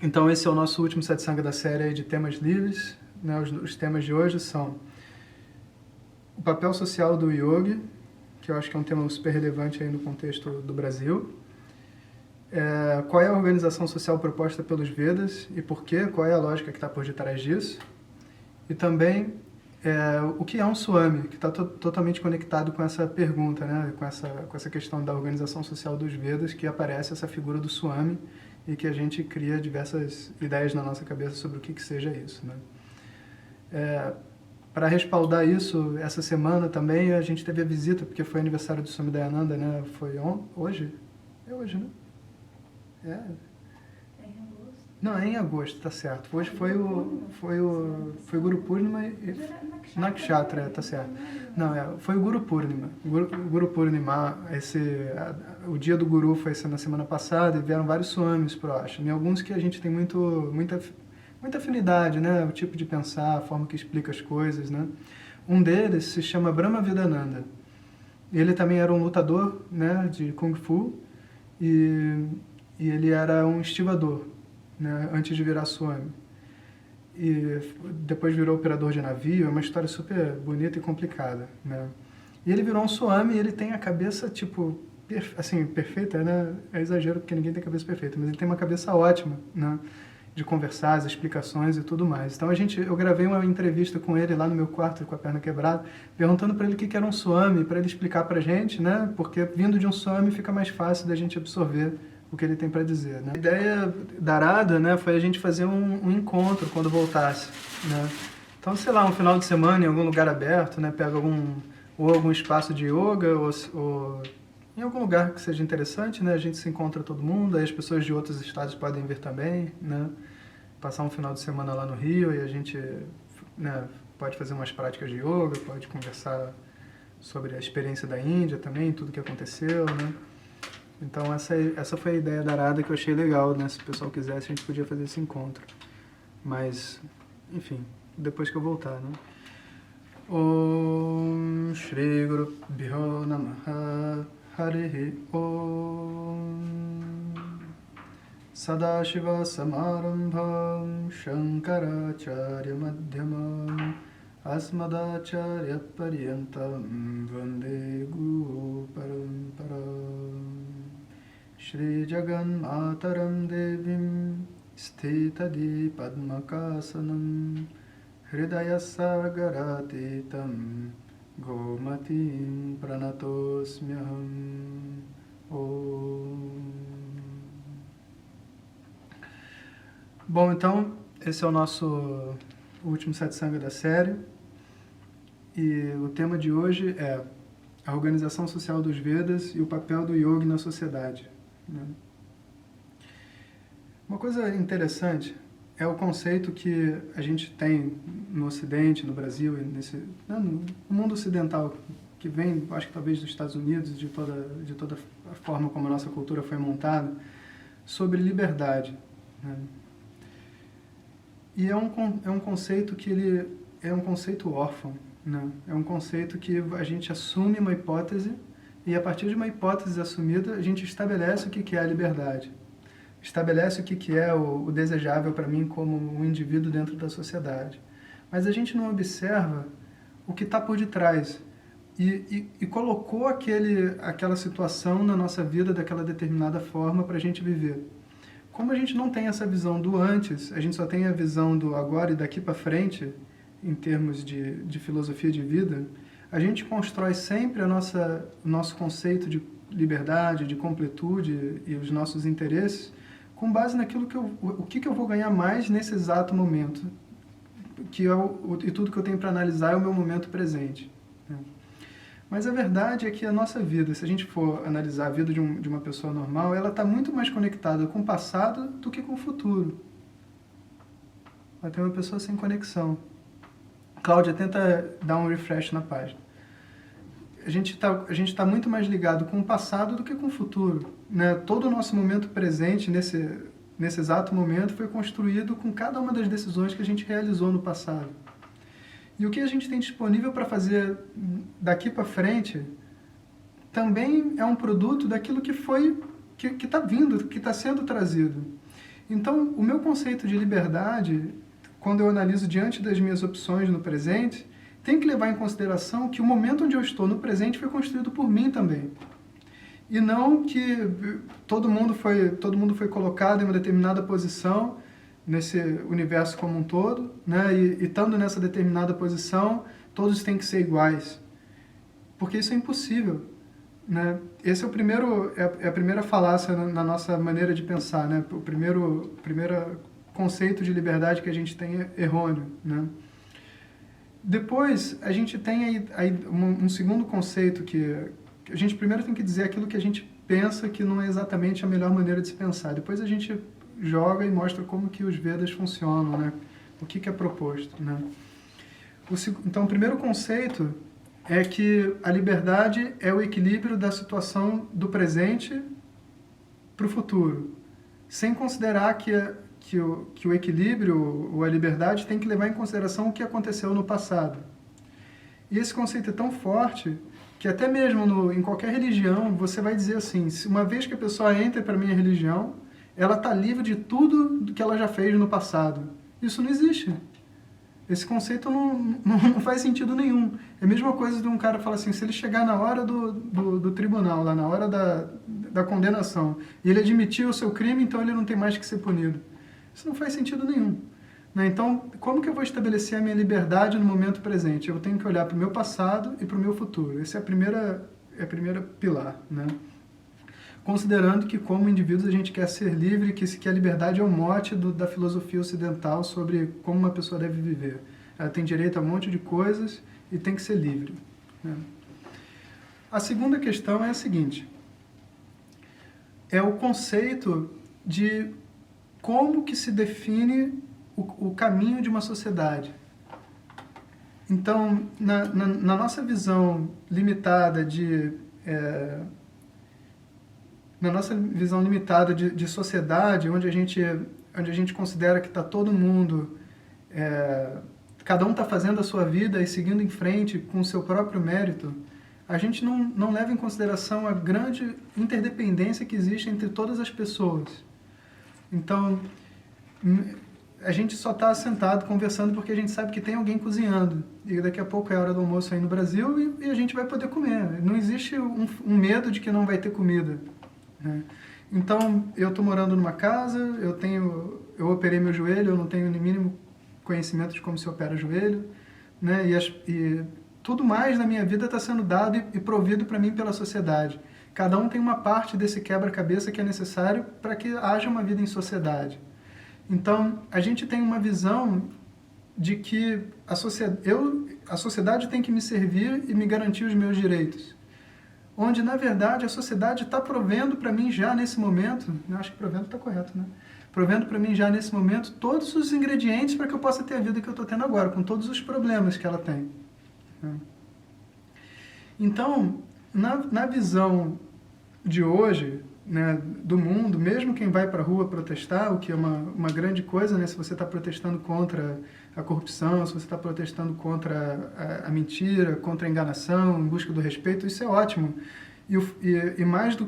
Então esse é o nosso último satsanga da série de temas livres, né? Os temas de hoje são o papel social do yoga, que eu acho que é um tema super relevante aí no contexto do Brasil. Qual é a organização social proposta pelos Vedas e por quê? Qual é a lógica que está por detrás disso? E também o que é um Swami, que está totalmente conectado com essa pergunta, né? com essa questão da organização social dos Vedas, que aparece essa figura do Swami e que a gente cria diversas ideias na nossa cabeça sobre o que seja isso. Né? Para respaldar isso, essa semana também a gente teve a visita, porque foi aniversário do Swami Dayananda, né? Foi hoje? É hoje, né? Não, é em agosto, tá certo. Hoje foi Guru Purnima e Nakshatra, tá certo. Não, foi o Guru Purnima. Guru Purnima, o dia do Guru foi na semana passada e vieram vários swamis pro ashram. E alguns que a gente tem muita afinidade, né? O tipo de pensar, a forma que explica as coisas, né? Um deles se chama Brahma Vedananda. Ele também era um lutador, né, de Kung Fu e ele era um estivador, né, antes de virar Swami. E depois virou operador de navio, é uma história super bonita e complicada, né? E ele virou um Swami e ele tem a cabeça, tipo, assim, perfeita, né? É exagero porque ninguém tem cabeça perfeita, mas ele tem uma cabeça ótima, né? De conversar, as explicações e tudo mais. Então eu gravei uma entrevista com ele lá no meu quarto com a perna quebrada, perguntando para ele o que era um Swami, para ele explicar pra gente, né? Porque vindo de um Swami fica mais fácil da gente absorver o que ele tem para dizer, né? A ideia da Arada, né, foi a gente fazer um encontro quando voltasse, né? Então, sei lá, um final de semana em algum lugar aberto, né, pega algum espaço de yoga ou em algum lugar que seja interessante, né? A gente se encontra todo mundo, aí as pessoas de outros estados podem vir também, né? Passar um final de semana lá no Rio e a gente, né, pode fazer umas práticas de yoga, pode conversar sobre a experiência da Índia também, tudo que aconteceu, né? Então essa foi a ideia da Arada que eu achei legal, né? Se o pessoal quisesse, a gente podia fazer esse encontro. Mas, enfim, depois que eu voltar, né? Om Shri Guru Bhyo Namaha Harihi Om Sadashiva Samarambham Shankaracharya Madhyamam Asmadacharya Paryantam Vande Guru Paramparam Shri Jagan Mataram Devim Sthitadi Padmakasanam Hridaya Sagaratitam Gomatim Pranatosmyaham Om. Bom, então, esse é o nosso último satsanga da série. E o tema de hoje é a organização social dos Vedas e o papel do yoga na sociedade. Né? Uma coisa interessante é o conceito que a gente tem no Ocidente, no Brasil, no mundo ocidental, que vem, acho que talvez dos Estados Unidos, de toda a forma como a nossa cultura foi montada, sobre liberdade. Né? E é um conceito que ele é um conceito órfão. Né? É um conceito que a gente assume uma hipótese e, a partir de uma hipótese assumida, a gente estabelece o que é a liberdade. Estabelece o que é o desejável para mim como um indivíduo dentro da sociedade. Mas a gente não observa o que está por detrás e colocou aquela situação na nossa vida daquela determinada forma para a gente viver. Como a gente não tem essa visão do antes, a gente só tem a visão do agora e daqui para frente, em termos de filosofia de vida, a gente constrói sempre o nosso conceito de liberdade, de completude e os nossos interesses com base naquilo o que eu vou ganhar mais nesse exato momento, e tudo que eu tenho para analisar é o meu momento presente. Né? Mas a verdade é que a nossa vida, se a gente for analisar a vida de uma pessoa normal, ela está muito mais conectada com o passado do que com o futuro. Ela tem uma pessoa sem conexão. Cláudia, tenta dar um refresh na página. A gente tá muito mais ligado com o passado do que com o futuro. Né? Todo o nosso momento presente, nesse exato momento, foi construído com cada uma das decisões que a gente realizou no passado. E o que a gente tem disponível para fazer daqui para frente também é um produto daquilo que está vindo, que está sendo trazido. Então, o meu conceito de liberdade, quando eu analiso diante das minhas opções no presente, tem que levar em consideração que o momento onde eu estou no presente foi construído por mim também. E não que todo mundo foi colocado em uma determinada posição nesse universo como um todo, né? E estando nessa determinada posição, todos têm que ser iguais. Porque isso é impossível, né? Esse é a primeira falácia na nossa maneira de pensar, né? O primeiro conceito de liberdade que a gente tem é errôneo, né? Depois, a gente tem aí um segundo conceito que a gente primeiro tem que dizer aquilo que a gente pensa que não é exatamente a melhor maneira de se pensar. Depois a gente joga e mostra como que os Vedas funcionam, né? O que é proposto, né? Então, o primeiro conceito é que a liberdade é o equilíbrio da situação do presente para o futuro, sem considerar que o equilíbrio ou a liberdade tem que levar em consideração o que aconteceu no passado. E esse conceito é tão forte que até mesmo em qualquer religião você vai dizer assim, uma vez que a pessoa entra para a minha religião, ela está livre de tudo do que ela já fez no passado. Isso não existe. Esse conceito não faz sentido nenhum. É a mesma coisa de um cara falar assim, se ele chegar na hora do tribunal, lá na hora da condenação, e ele admitir o seu crime, então ele não tem mais que ser punido. Isso não faz sentido nenhum. Né? Então, como que eu vou estabelecer a minha liberdade no momento presente? Eu tenho que olhar para o meu passado e para o meu futuro. Essa é a primeira pilar, né? Considerando que, como indivíduos, a gente quer ser livre, que a liberdade é o mote da filosofia ocidental sobre como uma pessoa deve viver. Ela tem direito a um monte de coisas e tem que ser livre. Né? A segunda questão é a seguinte. É o conceito de como que se define o caminho de uma sociedade. Então, na nossa visão limitada de sociedade, onde a gente considera que está todo mundo, cada um está fazendo a sua vida e seguindo em frente com o seu próprio mérito, a gente não leva em consideração a grande interdependência que existe entre todas as pessoas. Então, a gente só está sentado conversando porque a gente sabe que tem alguém cozinhando. E daqui a pouco é hora do almoço aí no Brasil e a gente vai poder comer. Não existe um medo de que não vai ter comida. Né? Então, eu estou morando numa casa, eu operei meu joelho, eu não tenho nem mínimo conhecimento de como se opera joelho. Né? E tudo mais na minha vida está sendo dado e provido para mim pela sociedade. Cada um tem uma parte desse quebra-cabeça que é necessário para que haja uma vida em sociedade. Então, a gente tem uma visão de que a sociedade tem que me servir e me garantir os meus direitos. Onde, na verdade, a sociedade está provendo para mim já nesse momento, eu acho que provendo está correto, né? Provendo para mim já nesse momento todos os ingredientes para que eu possa ter a vida que eu estou tendo agora, com todos os problemas que ela tem. Então, na visão de hoje, né, do mundo, mesmo quem vai para a rua protestar, o que é uma grande coisa, né, se você está protestando contra a corrupção, se você está protestando contra a mentira, contra a enganação, em busca do respeito, isso é ótimo. E mais do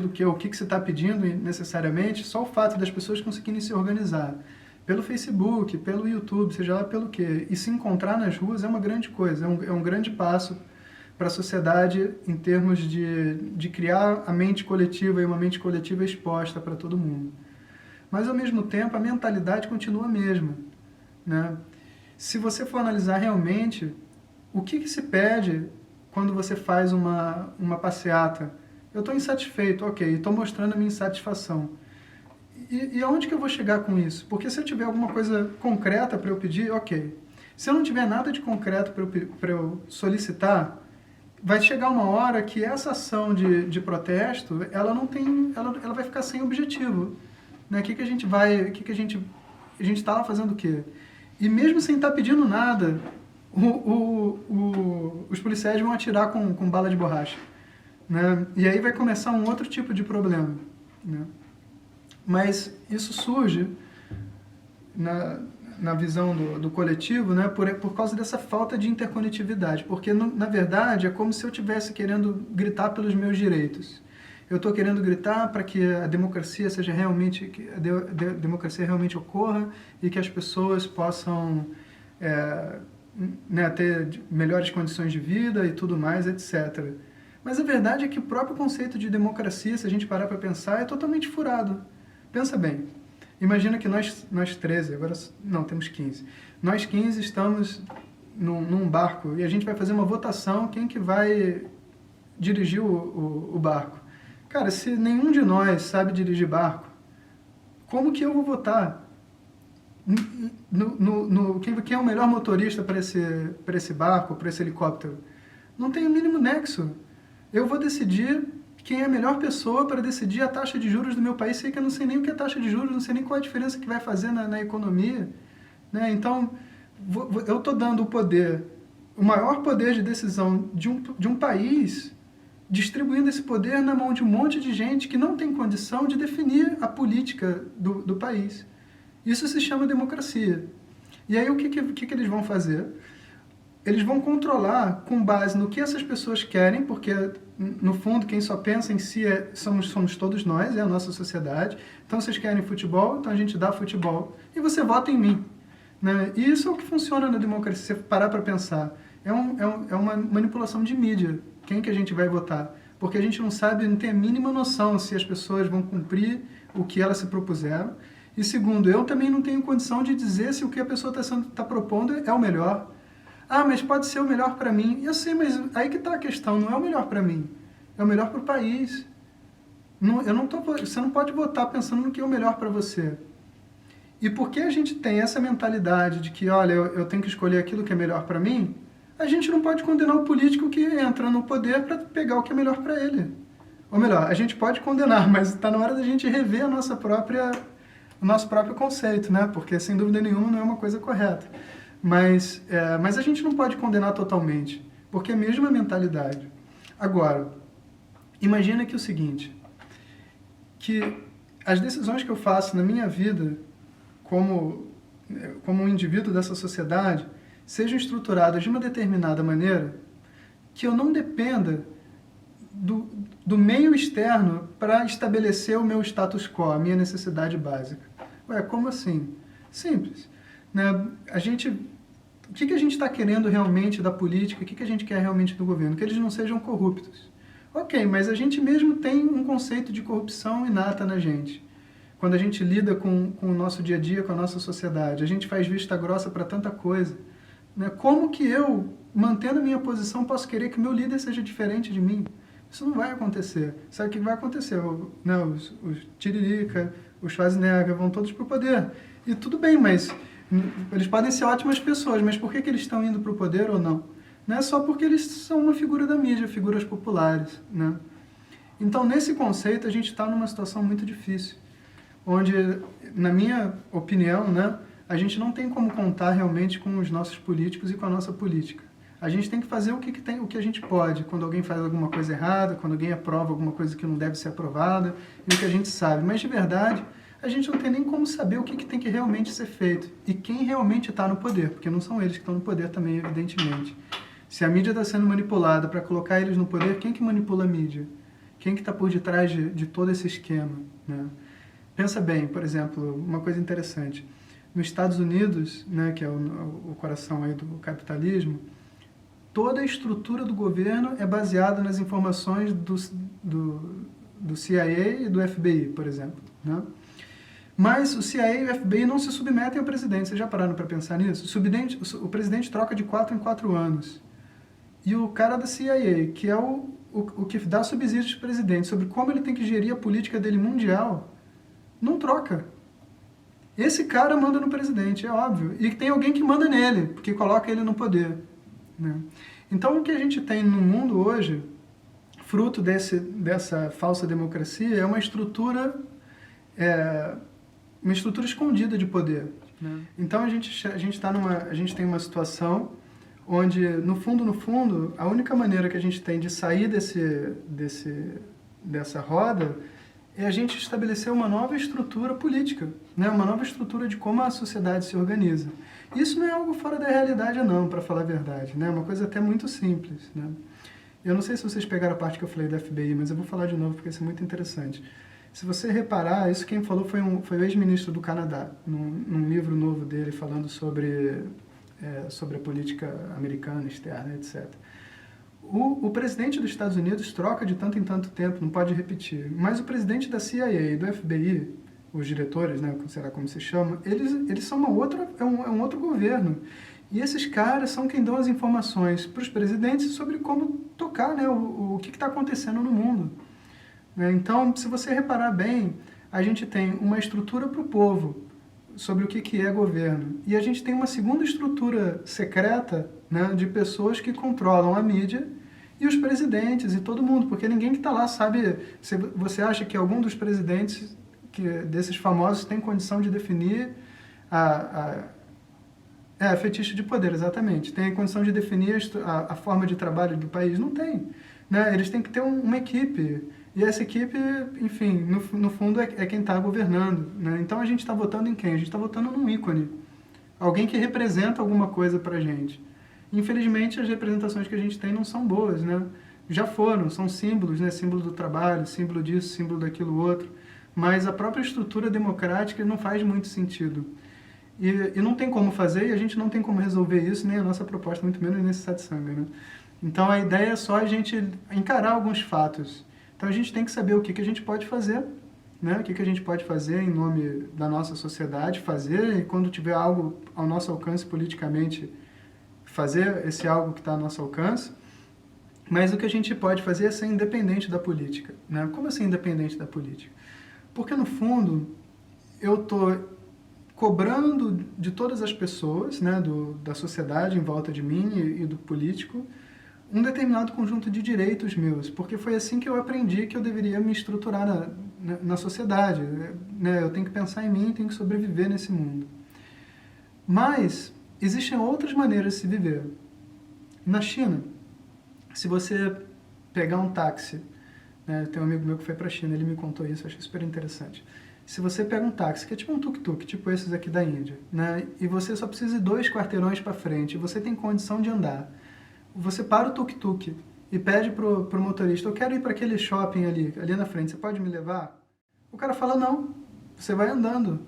que o que você está pedindo necessariamente, só o fato das pessoas conseguirem se organizar pelo Facebook, pelo YouTube, seja lá pelo quê, e se encontrar nas ruas é uma grande coisa, é um grande passo para a sociedade em termos de criar a mente coletiva e uma mente coletiva exposta para todo mundo. Mas, ao mesmo tempo, a mentalidade continua a mesma. Né? Se você for analisar realmente, o que se pede quando você faz uma passeata? Eu estou insatisfeito, ok, estou mostrando a minha insatisfação. E aonde que eu vou chegar com isso? Porque se eu tiver alguma coisa concreta para eu pedir, ok. Se eu não tiver nada de concreto para eu solicitar, vai chegar uma hora que essa ação de protesto, ela vai ficar sem objetivo. Né? A gente está lá fazendo o quê? E mesmo sem estar pedindo nada, os policiais vão atirar com bala de borracha. Né? E aí vai começar um outro tipo de problema. Né? Mas isso surge na visão do coletivo, né, por causa dessa falta de interconectividade. Porque, na verdade, é como se eu estivesse querendo gritar pelos meus direitos. eu estou querendo gritar para que a democracia seja realmente, que a democracia realmente ocorra e que as pessoas possam né, ter melhores condições de vida e tudo mais, etc. Mas a verdade é que o próprio conceito de democracia, se a gente parar para pensar, é totalmente furado. Pensa bem, imagina que nós 13, agora não, temos 15. Nós 15 estamos num barco e a gente vai fazer uma votação, quem que vai dirigir o barco. Cara, se nenhum de nós sabe dirigir barco, como que eu vou votar? Quem é o melhor motorista para esse barco, para esse helicóptero? Não tem o mínimo nexo. Eu vou decidir quem é a melhor pessoa para decidir a taxa de juros do meu país, sei que eu não sei nem o que é taxa de juros, não sei nem qual a diferença que vai fazer na economia. Né? Então, eu estou dando o poder, o maior poder de decisão de um país, distribuindo esse poder na mão de um monte de gente que não tem condição de definir a política do país. Isso se chama democracia. E aí o que eles vão fazer? Eles vão controlar com base no que essas pessoas querem, porque, no fundo, quem só pensa em si somos todos nós, é a nossa sociedade. Então, vocês querem futebol, então a gente dá futebol. E você vota em mim. Né? E isso é o que funciona na democracia, se você parar para pensar. É uma manipulação de mídia. Quem que a gente vai votar? Porque a gente não sabe, não tem a mínima noção se as pessoas vão cumprir o que elas se propuseram. E segundo, eu também não tenho condição de dizer se o que a pessoa está propondo é o melhor. Ah, mas pode ser o melhor para mim. Eu sei, mas aí que está a questão, não é o melhor para mim. É o melhor para o país. Você não pode votar pensando no que é o melhor para você. E porque a gente tem essa mentalidade de que, olha, eu tenho que escolher aquilo que é melhor para mim, a gente não pode condenar o político que entra no poder para pegar o que é melhor para ele. Ou melhor, a gente pode condenar, mas está na hora da gente rever o nosso próprio conceito, né? Porque, sem dúvida nenhuma, não é uma coisa correta. Mas a gente não pode condenar totalmente, porque é a mesma mentalidade. Agora, imagina que o seguinte, que as decisões que eu faço na minha vida, como um indivíduo dessa sociedade, sejam estruturadas de uma determinada maneira que eu não dependa do meio externo para estabelecer o meu status quo, a minha necessidade básica. Ué, como assim? Simples. Né? O que a gente está querendo realmente da política? O que a gente quer realmente do governo? Que eles não sejam corruptos. Ok, mas a gente mesmo tem um conceito de corrupção inata na gente. Quando a gente lida com o nosso dia a dia, com a nossa sociedade, a gente faz vista grossa para tanta coisa. Né? Como que eu, mantendo a minha posição, posso querer que o meu líder seja diferente de mim? Isso não vai acontecer. Sabe o que vai acontecer? Os Tiririca, os Schwarzenegger vão todos para o poder. E tudo bem, mas eles podem ser ótimas pessoas, mas por que eles estão indo para o poder ou não? Não é só porque eles são uma figura da mídia, figuras populares. Né? Então, nesse conceito, a gente está numa situação muito difícil, onde, na minha opinião, né, a gente não tem como contar realmente com os nossos políticos e com a nossa política. A gente tem que fazer o que a gente pode, quando alguém faz alguma coisa errada, quando alguém aprova alguma coisa que não deve ser aprovada, e o que a gente sabe. Mas, de verdade, a gente não tem nem como saber o que tem que realmente ser feito e quem realmente está no poder, porque não são eles que estão no poder também, evidentemente. Se a mídia está sendo manipulada para colocar eles no poder, quem que manipula a mídia? Quem que está por detrás de todo esse esquema? Né? Pensa bem, por exemplo, uma coisa interessante. Nos Estados Unidos, né, que é o coração aí do capitalismo, toda a estrutura do governo é baseada nas informações do CIA e do FBI, por exemplo. Né? Mas o CIA e o FBI não se submetem ao presidente. Vocês já pararam para pensar nisso? O presidente troca de 4 em 4 anos. E o cara da CIA, que é o que dá subsídios para o presidente sobre como ele tem que gerir a política dele mundial, não troca. Esse cara manda no presidente, é óbvio. E tem alguém que manda nele, porque coloca ele no poder. Né? Então, o que a gente tem no mundo hoje, fruto dessa falsa democracia, é uma estrutura escondida de poder. Né? Então, a gente tem uma situação onde, no fundo, a única maneira que a gente tem de sair dessa roda é a gente estabelecer uma nova estrutura política, né? Uma nova estrutura de como a sociedade se organiza. Isso não é algo fora da realidade, não, para falar a verdade. Né? É uma coisa até muito simples. Né? Eu não sei se vocês pegaram a parte que eu falei do FBI, mas eu vou falar de novo porque isso é muito interessante. Se você reparar, isso quem falou foi o ex-ministro do Canadá, num livro novo dele falando sobre a política americana, externa, etc. O presidente dos Estados Unidos troca de tanto em tanto tempo, não pode repetir, mas o presidente da CIA e do FBI, os diretores, né, sei lá como se chama, eles são um outro governo. E esses caras são quem dão as informações para os presidentes sobre como tocar, né, o que está acontecendo no mundo. Então, se você reparar bem, a gente tem uma estrutura para o povo sobre o que é governo. E a gente tem uma segunda estrutura secreta, né, de pessoas que controlam a mídia e os presidentes e todo mundo, porque ninguém que está lá sabe... Se você acha que algum dos presidentes desses famosos tem condição de definir fetiche de poder, exatamente. Tem condição de definir a forma de trabalho do país? Não tem. Né? Eles têm que ter uma equipe. E essa equipe, enfim, no fundo é quem está governando. Né? Então a gente está votando em quem? A gente está votando num ícone. Alguém que representa alguma coisa para a gente. Infelizmente, as representações que a gente tem não são boas. Né? Já foram, são símbolos, né? Símbolo do trabalho, símbolo disso, símbolo daquilo outro. Mas a própria estrutura democrática não faz muito sentido. E não tem como fazer, e a gente não tem como resolver isso, nem a nossa proposta, muito menos nesse satsanga, né? Então a ideia é só a gente encarar alguns fatos. Então a gente tem que saber o que a gente pode fazer, né? O que a gente pode fazer em nome da nossa sociedade, fazer, e quando tiver algo ao nosso alcance politicamente, fazer esse algo que está ao nosso alcance. Mas o que a gente pode fazer é ser independente da política, né? Como assim independente da política? Porque no fundo, eu estou cobrando de todas as pessoas, né, da sociedade em volta de mim e do político, um determinado conjunto de direitos meus, porque foi assim que eu aprendi que eu deveria me estruturar na sociedade. Né? Eu tenho que pensar em mim, tenho que sobreviver nesse mundo. Mas existem outras maneiras de se viver. Na China, se você pegar um táxi, né, tem um amigo meu que foi para a China, ele me contou isso, eu achei super interessante. Se você pega um táxi, que é tipo um tuk-tuk, tipo esses aqui da Índia, né, e você só precisa de 2 quarteirões para frente, e você tem condição de andar, você para o tuk-tuk e pede pro motorista, eu quero ir para aquele shopping ali na frente, você pode me levar? O cara fala, não, você vai andando.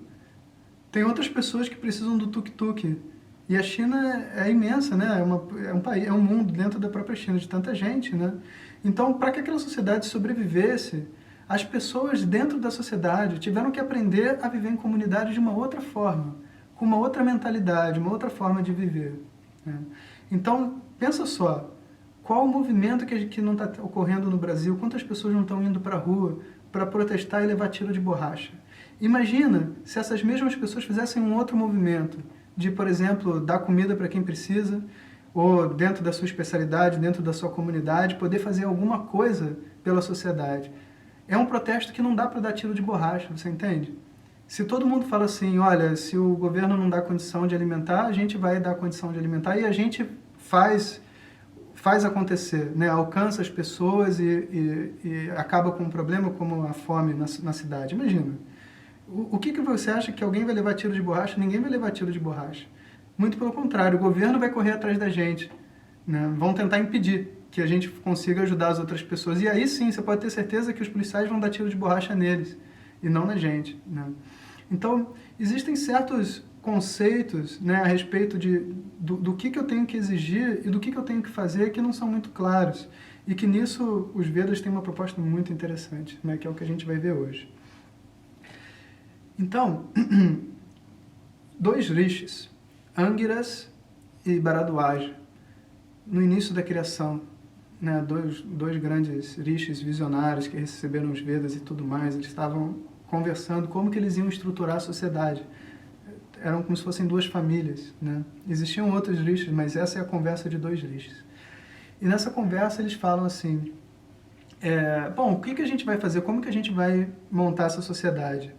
Tem outras pessoas que precisam do tuk-tuk. E a China é imensa, né? É um país, é um mundo dentro da própria China, de tanta gente, né? Então, para que aquela sociedade sobrevivesse, as pessoas dentro da sociedade tiveram que aprender a viver em comunidade de uma outra forma, com uma outra mentalidade, uma outra forma de viver. Né? Então, pensa só, qual o movimento que não está ocorrendo no Brasil? Quantas pessoas não estão indo para a rua para protestar e levar tiro de borracha? Imagina se essas mesmas pessoas fizessem um outro movimento, de, por exemplo, dar comida para quem precisa, ou dentro da sua especialidade, dentro da sua comunidade, poder fazer alguma coisa pela sociedade. É um protesto que não dá para dar tiro de borracha, você entende? Se todo mundo fala assim, olha, se o governo não dá condição de alimentar, a gente vai dar condição de alimentar e a gente faz acontecer, né? Alcança as pessoas e acaba com um problema como a fome na cidade. Imagina. O que você acha que alguém vai levar tiro de borracha? Ninguém vai levar tiro de borracha. Muito pelo contrário, o governo vai correr atrás da gente. Né? Vão tentar impedir que a gente consiga ajudar as outras pessoas. E aí sim, você pode ter certeza que os policiais vão dar tiro de borracha neles e não na gente. Né? Então, existem certos conceitos, né, a respeito do que eu tenho que exigir e do que eu tenho que fazer que não são muito claros. E que nisso os Vedas têm uma proposta muito interessante, né, que é o que a gente vai ver hoje. Então, 2 rishis, Angiras e Bharadwaja, no início da criação, né, dois grandes rishis visionários que receberam os Vedas e tudo mais, eles estavam conversando como que eles iam estruturar a sociedade. Eram como se fossem 2 famílias. Né? Existiam outros rishis, mas essa é a conversa de 2 rishis. E nessa conversa eles falam assim, bom, o que a gente vai fazer? Como que a gente vai montar essa sociedade?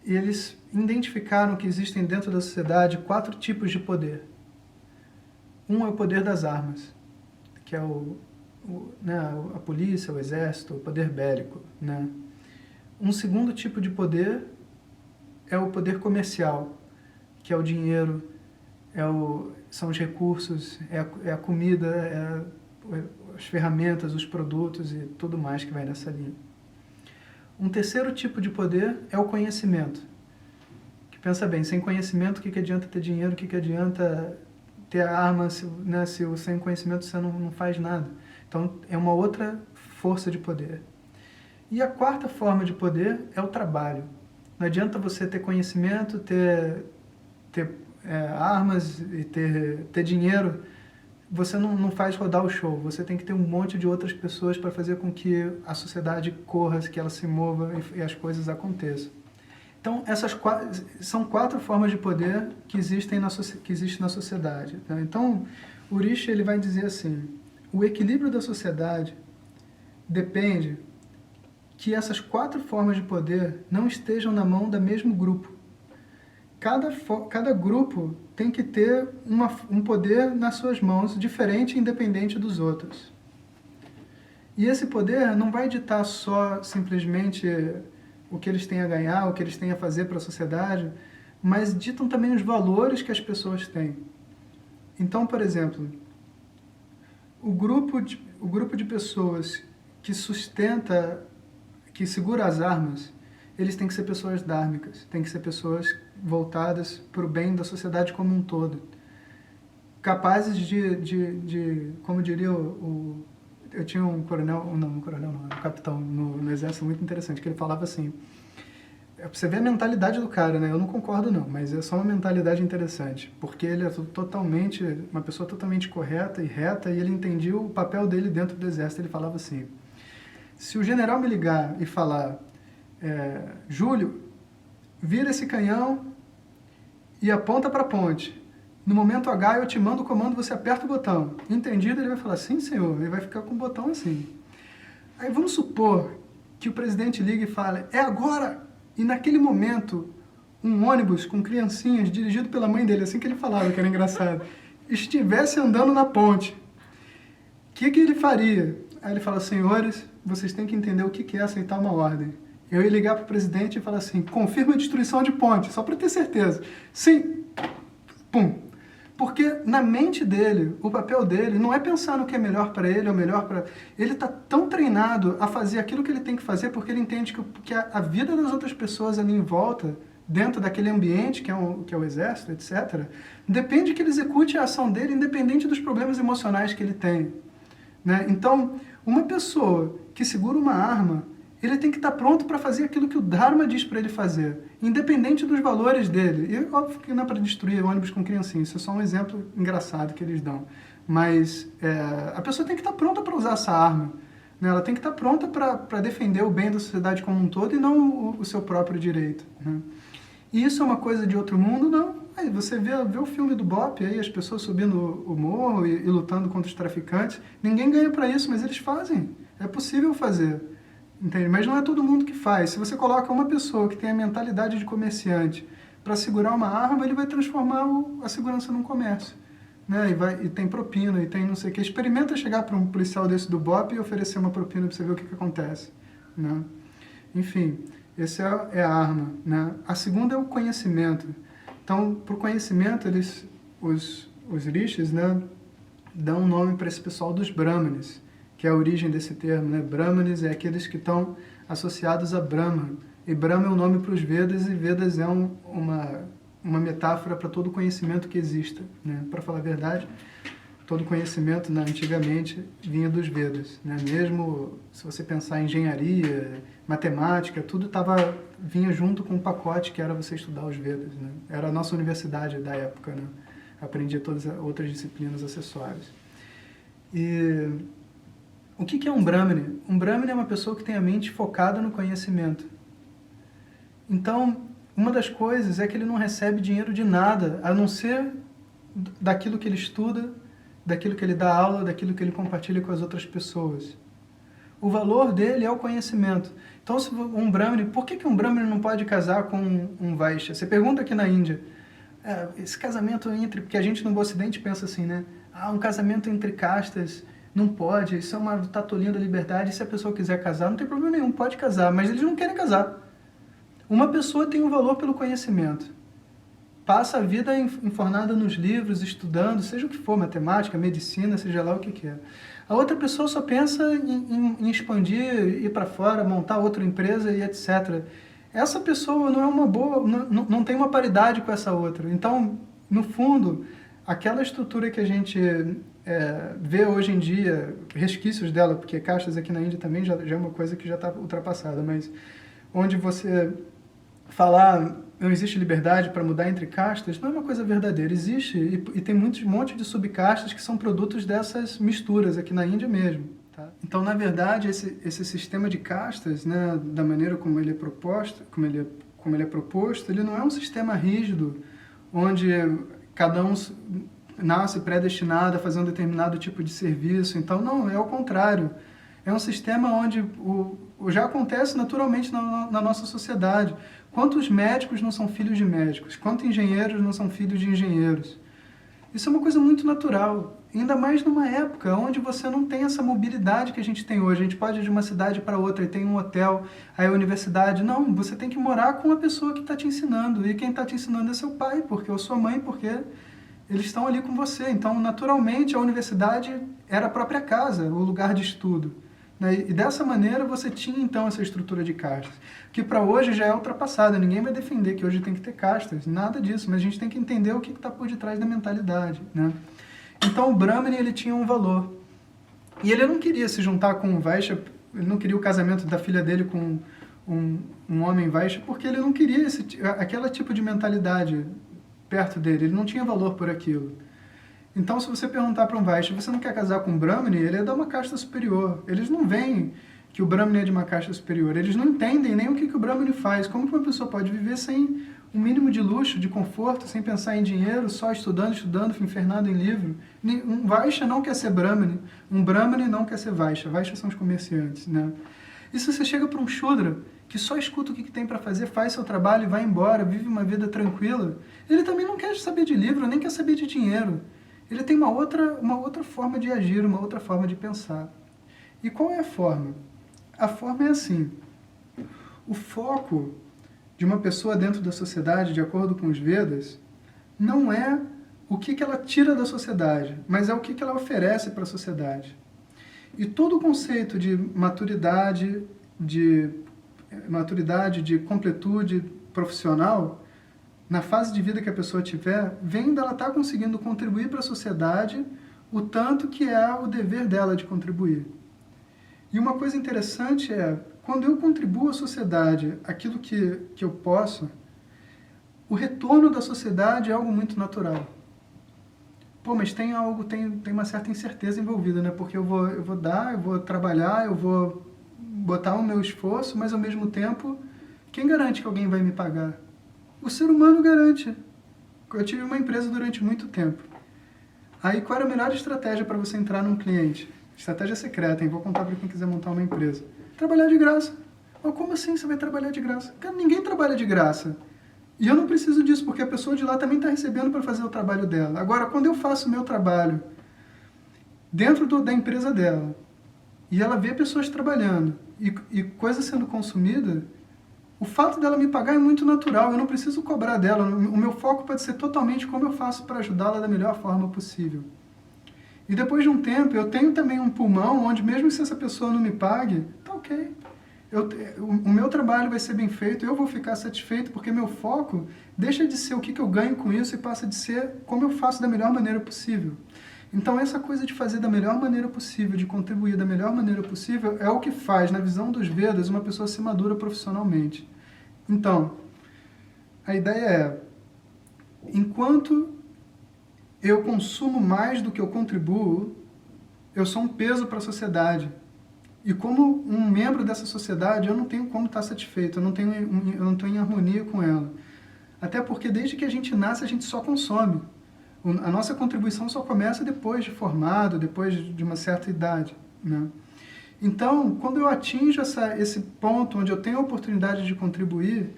E eles identificaram que existem dentro da sociedade 4 tipos de poder. Um é o poder das armas, que é né, a polícia, o exército, o poder bélico. Né? Um segundo tipo de poder é o poder comercial, que é o dinheiro, são os recursos, é a comida, as ferramentas, os produtos e tudo mais que vai nessa linha. Um terceiro tipo de poder é o conhecimento. Que pensa bem, sem conhecimento, o que adianta ter dinheiro, o que adianta ter arma, né, se sem conhecimento você não faz nada. Então, é uma outra força de poder. E a quarta forma de poder é o trabalho. Não adianta você ter conhecimento, ter armas e ter dinheiro, você não faz rodar o show. Você tem que ter um monte de outras pessoas para fazer com que a sociedade corra, que ela se mova e as coisas aconteçam. Então, são 4 formas de poder que existem na sociedade. Tá? Então, o Rishi ele vai dizer assim, o equilíbrio da sociedade depende que essas 4 formas de poder não estejam na mão do mesmo grupo. Cada grupo tem que ter um poder nas suas mãos, diferente e independente dos outros. E esse poder não vai ditar só simplesmente o que eles têm a ganhar, o que eles têm a fazer para a sociedade, mas ditam também os valores que as pessoas têm. Então, por exemplo, o grupo de pessoas que segura as armas, eles têm que ser pessoas dármicas, têm que ser pessoas voltadas para o bem da sociedade como um todo. Capazes como diria eu tinha um capitão no exército muito interessante, que ele falava assim, você vê a mentalidade do cara, né? Eu não concordo não, mas é só uma mentalidade interessante, porque ele é uma pessoa totalmente correta e reta, e ele entendia o papel dele dentro do exército. Ele falava assim, se o general me ligar e falar, Júlio, vira esse canhão e aponta para a ponte. No momento H eu te mando o comando, você aperta o botão. Entendido? Ele vai falar, sim senhor, ele vai ficar com o botão assim. Aí vamos supor que o presidente liga e fala, é agora! E naquele momento, um ônibus com criancinhas, dirigido pela mãe dele, assim que ele falava, que era engraçado, estivesse andando na ponte. O que ele faria? Aí ele fala, senhores, vocês têm que entender o que é aceitar uma ordem. Eu ia ligar para o presidente e falar assim, confirma a destruição de ponte, só para ter certeza. Sim, pum. Porque na mente dele, o papel dele não é pensar no que é melhor para ele ou melhor para... Ele está tão treinado a fazer aquilo que ele tem que fazer porque ele entende que a vida das outras pessoas ali em volta, dentro daquele ambiente que é o exército, etc., depende que ele execute a ação dele independente dos problemas emocionais que ele tem. Né? Então, uma pessoa que segura uma arma, ele tem que estar pronto para fazer aquilo que o Dharma diz para ele fazer, independente dos valores dele. E óbvio que não é para destruir ônibus com criancinha, isso é só um exemplo engraçado que eles dão. Mas a pessoa tem que estar pronta para usar essa arma. Né? Ela tem que estar pronta para defender o bem da sociedade como um todo e não o seu próprio direito. Né? E isso é uma coisa de outro mundo? Não. Aí você vê o filme do Bop, aí as pessoas subindo o morro e lutando contra os traficantes. Ninguém ganha para isso, mas eles fazem. É possível fazer. Entende? Mas não é todo mundo que faz. Se você coloca uma pessoa que tem a mentalidade de comerciante para segurar uma arma, ele vai transformar a segurança num comércio. Né? E tem propina, e tem não sei o que. Experimenta chegar para um policial desse do BOP e oferecer uma propina para você ver o que acontece. Né? Enfim, essa é a arma. Né? A segunda é o conhecimento. Então, para o conhecimento, os rishis, né, dão um nome para esse pessoal dos brahmanes, que é a origem desse termo, né? Brahmanes é aqueles que estão associados a Brahma. E Brahma é o nome para os Vedas, e Vedas é uma metáfora para todo conhecimento que exista. Né? Para falar a verdade, todo conhecimento, né, antigamente vinha dos Vedas. Né? Mesmo se você pensar em engenharia, matemática, tudo vinha junto com o pacote que era você estudar os Vedas. Né? Era a nossa universidade da época. Né? Aprendia todas as outras disciplinas acessórias. E o que é um Brahmane? Um Brahmane é uma pessoa que tem a mente focada no conhecimento. Então, uma das coisas é que ele não recebe dinheiro de nada, a não ser daquilo que ele estuda, daquilo que ele dá aula, daquilo que ele compartilha com as outras pessoas. O valor dele é o conhecimento. Então, se um Brahmane, por que um Brahmane não pode casar com um Vaishya? Você pergunta aqui na Índia, esse casamento porque a gente no Ocidente pensa assim, né? Um casamento entre castas não pode, isso é uma tatolinha da liberdade, e se a pessoa quiser casar, não tem problema nenhum, pode casar, mas eles não querem casar. Uma pessoa tem um valor pelo conhecimento. passa a vida enfornada nos livros, estudando, seja o que for, matemática, medicina, seja lá o que quer. A outra pessoa só pensa em expandir, ir para fora, montar outra empresa e etc. Essa pessoa não é uma boa, não tem uma paridade com essa outra. Então, no fundo, aquela estrutura que a gente vê hoje em dia, resquícios dela, porque castas aqui na Índia também já é uma coisa que já está ultrapassada, mas onde você falar não existe liberdade para mudar entre castas, não é uma coisa verdadeira. Existe, e tem um monte de subcastas que são produtos dessas misturas aqui na Índia mesmo. Tá? Então, na verdade, esse sistema de castas, né, da maneira como ele é proposto, ele não é um sistema rígido, onde cada um nasce predestinado a fazer um determinado tipo de serviço. Então, não, é o contrário. É um sistema onde já acontece naturalmente na nossa sociedade. Quantos médicos não são filhos de médicos? Quantos engenheiros não são filhos de engenheiros? Isso é uma coisa muito natural, ainda mais numa época onde você não tem essa mobilidade que a gente tem hoje. A gente pode ir de uma cidade para outra e tem um hotel, aí a universidade. Não, você tem que morar com a pessoa que está te ensinando. E quem está te ensinando é seu pai, ou sua mãe, porque eles estão ali com você. Então, naturalmente, a universidade era a própria casa, o lugar de estudo. E dessa maneira você tinha então essa estrutura de castas, que para hoje já é ultrapassada. Ninguém vai defender que hoje tem que ter castas, nada disso, mas a gente tem que entender o que está por detrás da mentalidade. Né? Então o Brahmani, ele tinha um valor, e ele não queria se juntar com um Vaishya, ele não queria o casamento da filha dele com um homem Vaishya, porque ele não queria aquele tipo de mentalidade perto dele, ele não tinha valor por aquilo. Então, se você perguntar para um Vaishya, você não quer casar com um Brahmani, ele é de uma casta superior. Eles não veem que o Brahmani é de uma casta superior. Eles não entendem nem o que o Brahmani faz. Como que uma pessoa pode viver sem um mínimo de luxo, de conforto, sem pensar em dinheiro, só estudando, infernado em livro? Um Vaishya não quer ser Brahmani. Um Brahmani não quer ser Vaishya. Vaishya são os comerciantes, né? E se você chega para um Shudra, que só escuta o que tem para fazer, faz seu trabalho e vai embora, vive uma vida tranquila, ele também não quer saber de livro, nem quer saber de dinheiro. Ele tem uma outra forma de agir, uma outra forma de pensar. E qual é a forma? A forma é assim. O foco de uma pessoa dentro da sociedade, de acordo com os Vedas, não é o que ela tira da sociedade, mas é o que ela oferece para a sociedade. E todo o conceito de maturidade, de completude profissional, na fase de vida que a pessoa tiver, vem dela estar conseguindo contribuir para a sociedade o tanto que é o dever dela de contribuir. E uma coisa interessante é, quando eu contribuo à sociedade aquilo que eu posso, o retorno da sociedade é algo muito natural. Pô, mas tem uma certa incerteza envolvida, né? Porque eu vou trabalhar, eu vou botar o meu esforço, mas ao mesmo tempo, quem garante que alguém vai me pagar? O ser humano garante. Eu tive uma empresa durante muito tempo. Aí, qual era a melhor estratégia para você entrar num cliente? Estratégia secreta, hein? Vou contar para quem quiser montar uma empresa. Trabalhar de graça. Mas como assim você vai trabalhar de graça? Cara, ninguém trabalha de graça. E eu não preciso disso, porque a pessoa de lá também está recebendo para fazer o trabalho dela. Agora, quando eu faço o meu trabalho dentro da empresa dela, e ela vê pessoas trabalhando, e coisa sendo consumida, o fato dela me pagar é muito natural, eu não preciso cobrar dela. O meu foco pode ser totalmente como eu faço para ajudá-la da melhor forma possível. E depois de um tempo, eu tenho também um pulmão onde, mesmo se essa pessoa não me pague, tá ok. O meu trabalho vai ser bem feito, eu vou ficar satisfeito, porque meu foco deixa de ser o que eu ganho com isso e passa de ser como eu faço da melhor maneira possível. Então, essa coisa de fazer da melhor maneira possível, de contribuir da melhor maneira possível, é o que faz, na visão dos Vedas, uma pessoa ser madura profissionalmente. Então, a ideia é, enquanto eu consumo mais do que eu contribuo, eu sou um peso para a sociedade. E como um membro dessa sociedade, eu não tenho como estar satisfeito, eu não estou em harmonia com ela. Até porque desde que a gente nasce, a gente só consome. A nossa contribuição só começa depois de formado, depois de uma certa idade, né? Então, quando eu atinjo esse ponto onde eu tenho a oportunidade de contribuir,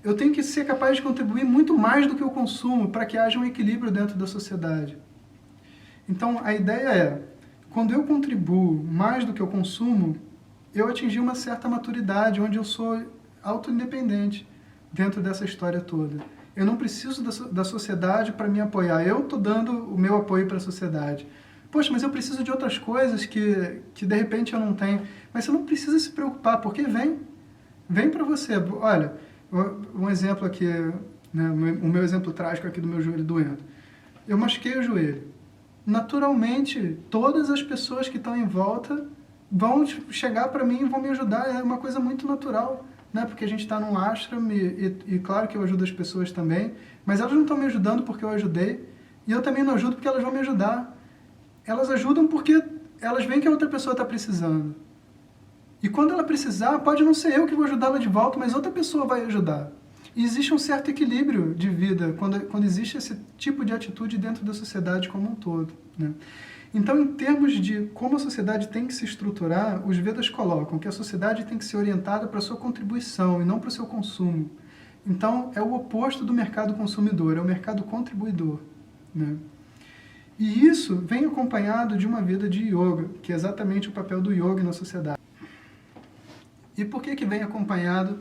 eu tenho que ser capaz de contribuir muito mais do que eu consumo para que haja um equilíbrio dentro da sociedade. Então, a ideia é, quando eu contribuo mais do que eu consumo, eu atingi uma certa maturidade, onde eu sou auto-independente dentro dessa história toda. Eu não preciso da sociedade para me apoiar. Eu estou dando o meu apoio para a sociedade. Poxa, mas eu preciso de outras coisas que de repente eu não tenho. Mas você não precisa se preocupar, porque vem para você. Olha, um exemplo aqui, né, o meu exemplo trágico aqui do meu joelho doendo. Eu machuquei o joelho. Naturalmente, todas as pessoas que estão em volta vão chegar para mim e vão me ajudar. É uma coisa muito natural, né? Porque a gente está num ashram e claro que eu ajudo as pessoas também, mas elas não estão me ajudando porque eu ajudei e eu também não ajudo porque elas vão me ajudar. Elas ajudam porque elas veem que a outra pessoa está precisando. E quando ela precisar, pode não ser eu que vou ajudá-la de volta, mas outra pessoa vai ajudar. E existe um certo equilíbrio de vida quando existe esse tipo de atitude dentro da sociedade como um todo, né? Então, em termos de como a sociedade tem que se estruturar, os Vedas colocam que a sociedade tem que ser orientada para a sua contribuição e não para o seu consumo. Então, é o oposto do mercado consumidor, é o mercado contribuidor, né? E isso vem acompanhado de uma vida de yoga, que é exatamente o papel do yoga na sociedade. E por que vem acompanhado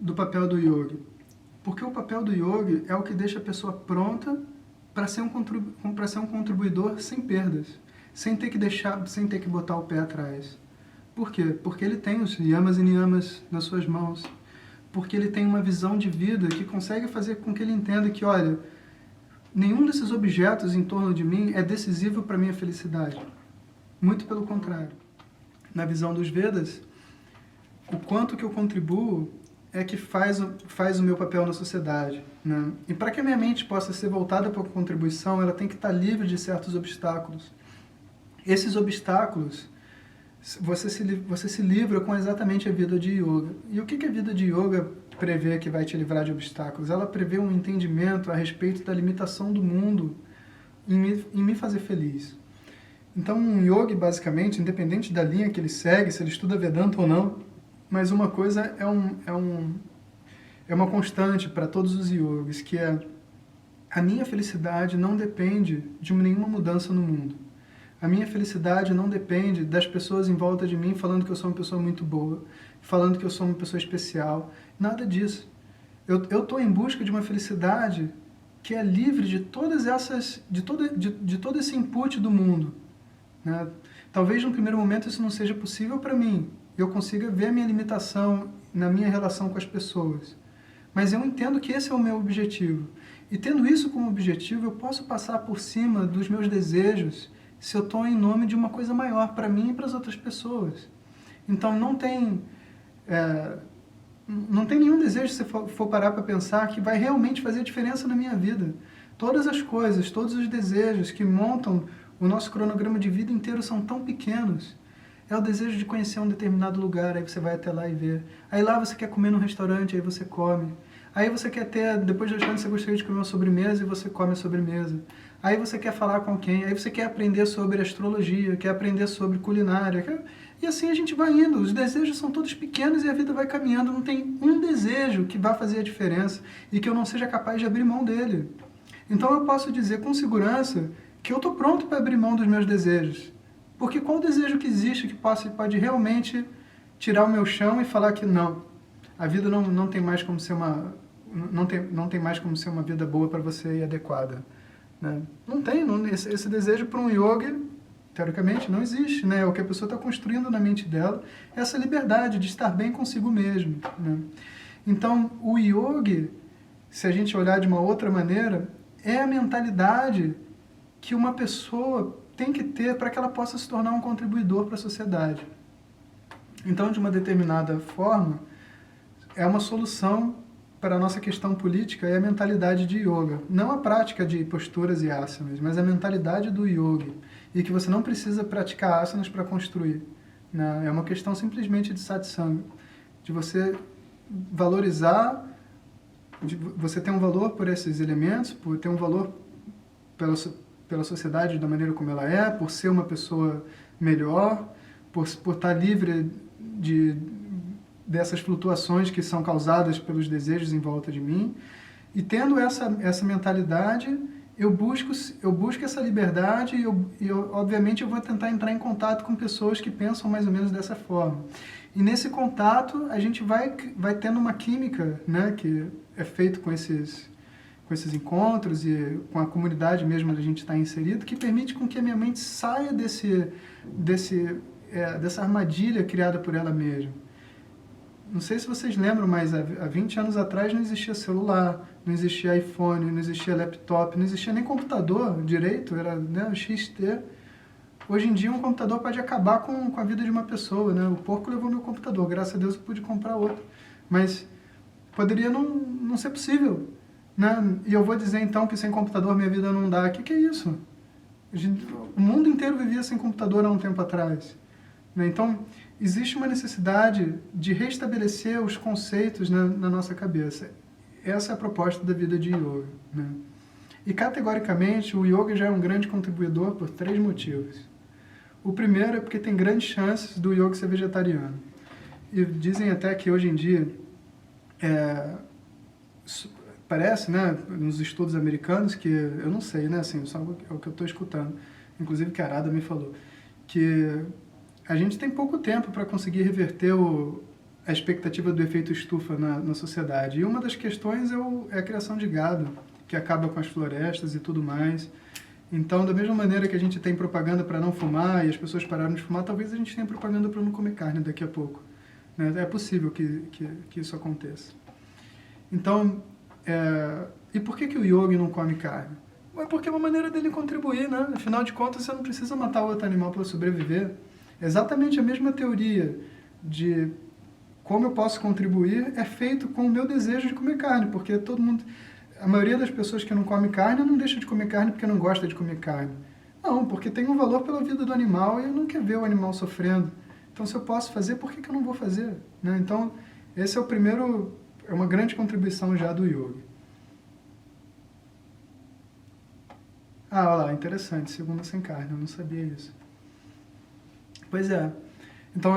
do papel do yoga? Porque o papel do yoga é o que deixa a pessoa pronta para ser um contribuidor sem perdas, sem ter que botar o pé atrás. Por quê? Porque ele tem os yamas e niyamas nas suas mãos. Porque ele tem uma visão de vida que consegue fazer com que ele entenda que, olha, nenhum desses objetos em torno de mim é decisivo para a minha felicidade. Muito pelo contrário. Na visão dos Vedas, o quanto que eu contribuo é que faz o meu papel na sociedade, né? E para que a minha mente possa ser voltada para a contribuição, ela tem que estar livre de certos obstáculos. Esses obstáculos, você se livra com exatamente a vida de yoga. E o que a vida de yoga prevê que vai te livrar de obstáculos? Ela prevê um entendimento a respeito da limitação do mundo em me fazer feliz. Então, um yogi, basicamente, independente da linha que ele segue, se ele estuda Vedanta ou não, mas uma coisa é uma constante para todos os yogis, que é a minha felicidade não depende de nenhuma mudança no mundo. A minha felicidade não depende das pessoas em volta de mim falando que eu sou uma pessoa muito boa, falando que eu sou uma pessoa especial. Nada disso. Eu estou em busca de uma felicidade que é livre de todas essas, de todo esse input do mundo, né? Talvez no primeiro momento isso não seja possível para mim. Eu consiga ver a minha limitação na minha relação com as pessoas. Mas eu entendo que esse é o meu objetivo. E tendo isso como objetivo, eu posso passar por cima dos meus desejos se eu estou em nome de uma coisa maior para mim e para as outras pessoas. Então não tem nenhum desejo, se você for parar para pensar, que vai realmente fazer diferença na minha vida. Todas as coisas, todos os desejos que montam o nosso cronograma de vida inteiro são tão pequenos. É o desejo de conhecer um determinado lugar, aí você vai até lá e vê. Aí lá você quer comer num restaurante, aí você come. Aí você quer ter, depois do restaurante você gostaria de comer uma sobremesa e você come a sobremesa. Aí você quer falar com alguém, aí você quer aprender sobre astrologia, quer aprender sobre culinária. E assim a gente vai indo. Os desejos são todos pequenos e a vida vai caminhando. Não tem um desejo que vá fazer a diferença e que eu não seja capaz de abrir mão dele. Então eu posso dizer com segurança que eu estou pronto para abrir mão dos meus desejos. Porque qual desejo que existe que pode realmente tirar o meu chão e falar que não, a vida não tem mais como ser não tem mais como ser uma vida boa para você e adequada, né? Esse desejo para um yogi, teoricamente, não existe, né? O que a pessoa está construindo na mente dela é essa liberdade de estar bem consigo mesmo, né? Então, o yogi, se a gente olhar de uma outra maneira, é a mentalidade que uma pessoa tem que ter para que ela possa se tornar um contribuidor para a sociedade. Então, de uma determinada forma, é uma solução para a nossa questão política é a mentalidade de yoga. Não a prática de posturas e asanas, mas a mentalidade do yogi. E que você não precisa praticar asanas para construir, né? É uma questão simplesmente de satsanga, de você valorizar, de você ter um valor por esses elementos, por ter um valor pela sociedade da maneira como ela é, por ser uma pessoa melhor, por estar livre dessas flutuações que são causadas pelos desejos em volta de mim. E tendo essa mentalidade, eu busco essa liberdade e obviamente, eu vou tentar entrar em contato com pessoas que pensam mais ou menos dessa forma. E nesse contato, a gente vai tendo uma química, né, que é feito com esses com esses encontros e com a comunidade mesmo onde a gente está inserido, que permite com que a minha mente saia dessa armadilha criada por ela mesma. Não sei se vocês lembram, mas há 20 anos atrás não existia celular, não existia iPhone, não existia laptop, não existia nem computador direito, era, né, o XT. Hoje em dia um computador pode acabar com a vida de uma pessoa, né? O porco levou meu computador, graças a Deus eu pude comprar outro. Mas poderia não ser possível, né? E eu vou dizer então que sem computador minha vida não dá. O que é isso? O mundo inteiro vivia sem computador há um tempo atrás, né? Então, existe uma necessidade de restabelecer os conceitos na nossa cabeça. Essa é a proposta da vida de yoga, né? E categoricamente o yoga já é um grande contribuidor por 3 motivos. O primeiro é porque tem grandes chances do yoga ser vegetariano. E dizem até que hoje em dia, parece, né, nos estudos americanos, que eu não sei, né, assim, só é o que eu estou escutando, inclusive que a Arada me falou, que a gente tem pouco tempo para conseguir reverter a expectativa do efeito estufa na sociedade. E uma das questões é a criação de gado, que acaba com as florestas e tudo mais. Então, da mesma maneira que a gente tem propaganda para não fumar e as pessoas pararam de fumar, talvez a gente tenha propaganda para não comer carne daqui a pouco, né? É possível que isso aconteça. Então, e por que o yogi não come carne? É porque é uma maneira dele contribuir, né? Afinal de contas, você não precisa matar outro animal para sobreviver. É exatamente a mesma teoria de como eu posso contribuir é feito com o meu desejo de comer carne, porque a maioria das pessoas que não come carne não deixa de comer carne porque não gosta de comer carne. Não, porque tem um valor pela vida do animal e não quer ver o animal sofrendo. Então, se eu posso fazer, por que eu não vou fazer? Né? Então, esse é o primeiro, é uma grande contribuição já do yoga. Ah, olha lá, interessante, segunda sem carne, eu não sabia isso. Pois é. Então,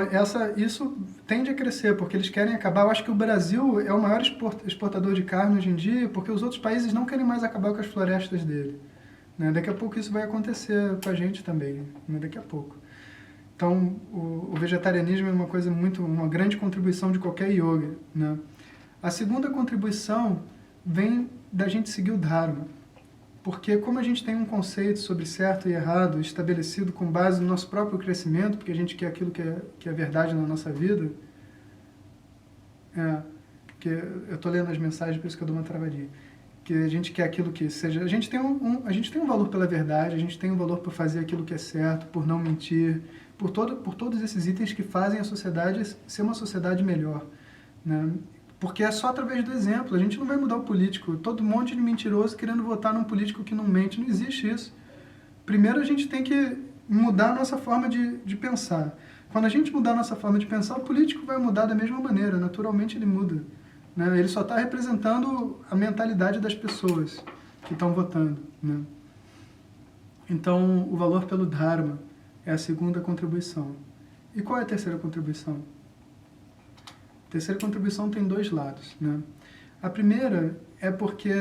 isso tende a crescer, porque eles querem acabar. Eu acho que o Brasil é o maior exportador de carne hoje em dia, porque os outros países não querem mais acabar com as florestas dele, né? Daqui a pouco isso vai acontecer com a gente também, né? Daqui a pouco. Então, o vegetarianismo é uma grande contribuição de qualquer yoga, né? A segunda contribuição vem da gente seguir o Dharma. Porque como a gente tem um conceito sobre certo e errado estabelecido com base no nosso próprio crescimento, porque a gente quer aquilo que é verdade na nossa vida, que eu estou lendo as mensagens, por isso que eu dou uma travadinha, que a gente quer aquilo que seja... A gente tem um valor pela verdade, a gente tem um valor por fazer aquilo que é certo, por não mentir, por todos esses itens que fazem a sociedade ser uma sociedade melhor, né? Porque é só através do exemplo. A gente não vai mudar o político. Todo um monte de mentiroso querendo votar num político que não mente. Não existe isso. Primeiro a gente tem que mudar a nossa forma de pensar. Quando a gente mudar a nossa forma de pensar, o político vai mudar da mesma maneira. Naturalmente ele muda, né? Ele só está representando a mentalidade das pessoas que estão votando, né? Então, o valor pelo Dharma é a segunda contribuição. E qual é a terceira contribuição? A terceira contribuição tem 2 lados, né? A primeira é porque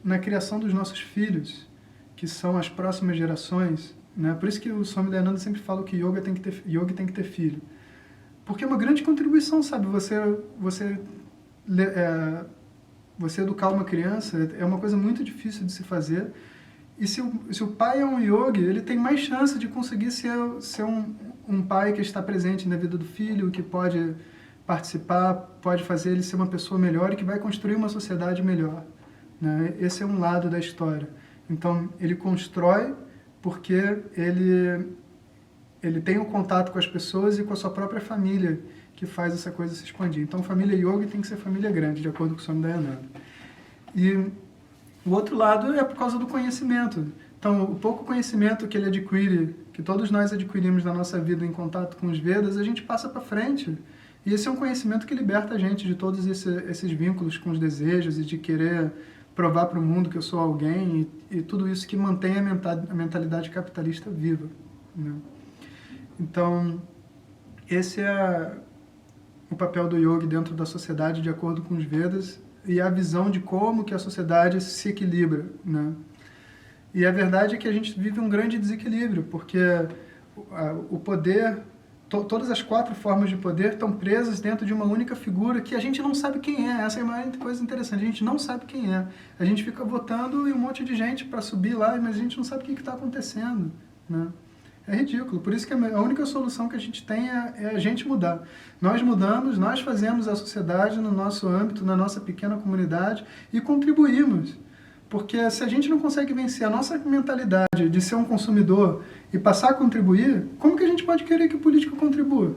na criação dos nossos filhos, que são as próximas gerações, né? Por isso que o Swami Dayananda sempre fala que yoga tem que ter filho. Porque é uma grande contribuição, sabe? Você educar uma criança é uma coisa muito difícil de se fazer. E se o pai é um yogi, ele tem mais chance de conseguir ser um pai que está presente na vida do filho, que pode participar, pode fazer ele ser uma pessoa melhor e que vai construir uma sociedade melhor, né? Esse é um lado da história. Então, ele constrói porque ele tem um contato com as pessoas e com a sua própria família que faz essa coisa se expandir. Então, família yoga tem que ser família grande, de acordo com o Swami Dayananda. E o outro lado é por causa do conhecimento. Então, o pouco conhecimento que ele adquire, que todos nós adquirimos na nossa vida em contato com os Vedas, a gente passa para frente. E esse é um conhecimento que liberta a gente de todos esses vínculos com os desejos e de querer provar para o mundo que eu sou alguém e tudo isso que mantém a mentalidade capitalista viva, né? Então, esse é o papel do yogi dentro da sociedade de acordo com os Vedas e a visão de como que a sociedade se equilibra, né? E a verdade é que a gente vive um grande desequilíbrio, porque o poder todas as 4 formas de poder estão presas dentro de uma única figura que a gente não sabe quem é. Essa é a maior coisa interessante, a gente não sabe quem é. A gente fica votando em um monte de gente para subir lá, mas a gente não sabe o que está acontecendo, né? É ridículo, por isso que a única solução que a gente tem é a gente mudar. Nós mudamos, nós fazemos a sociedade no nosso âmbito, na nossa pequena comunidade e contribuímos. Porque se a gente não consegue vencer a nossa mentalidade de ser um consumidor e passar a contribuir, como que a gente pode querer que o político contribua?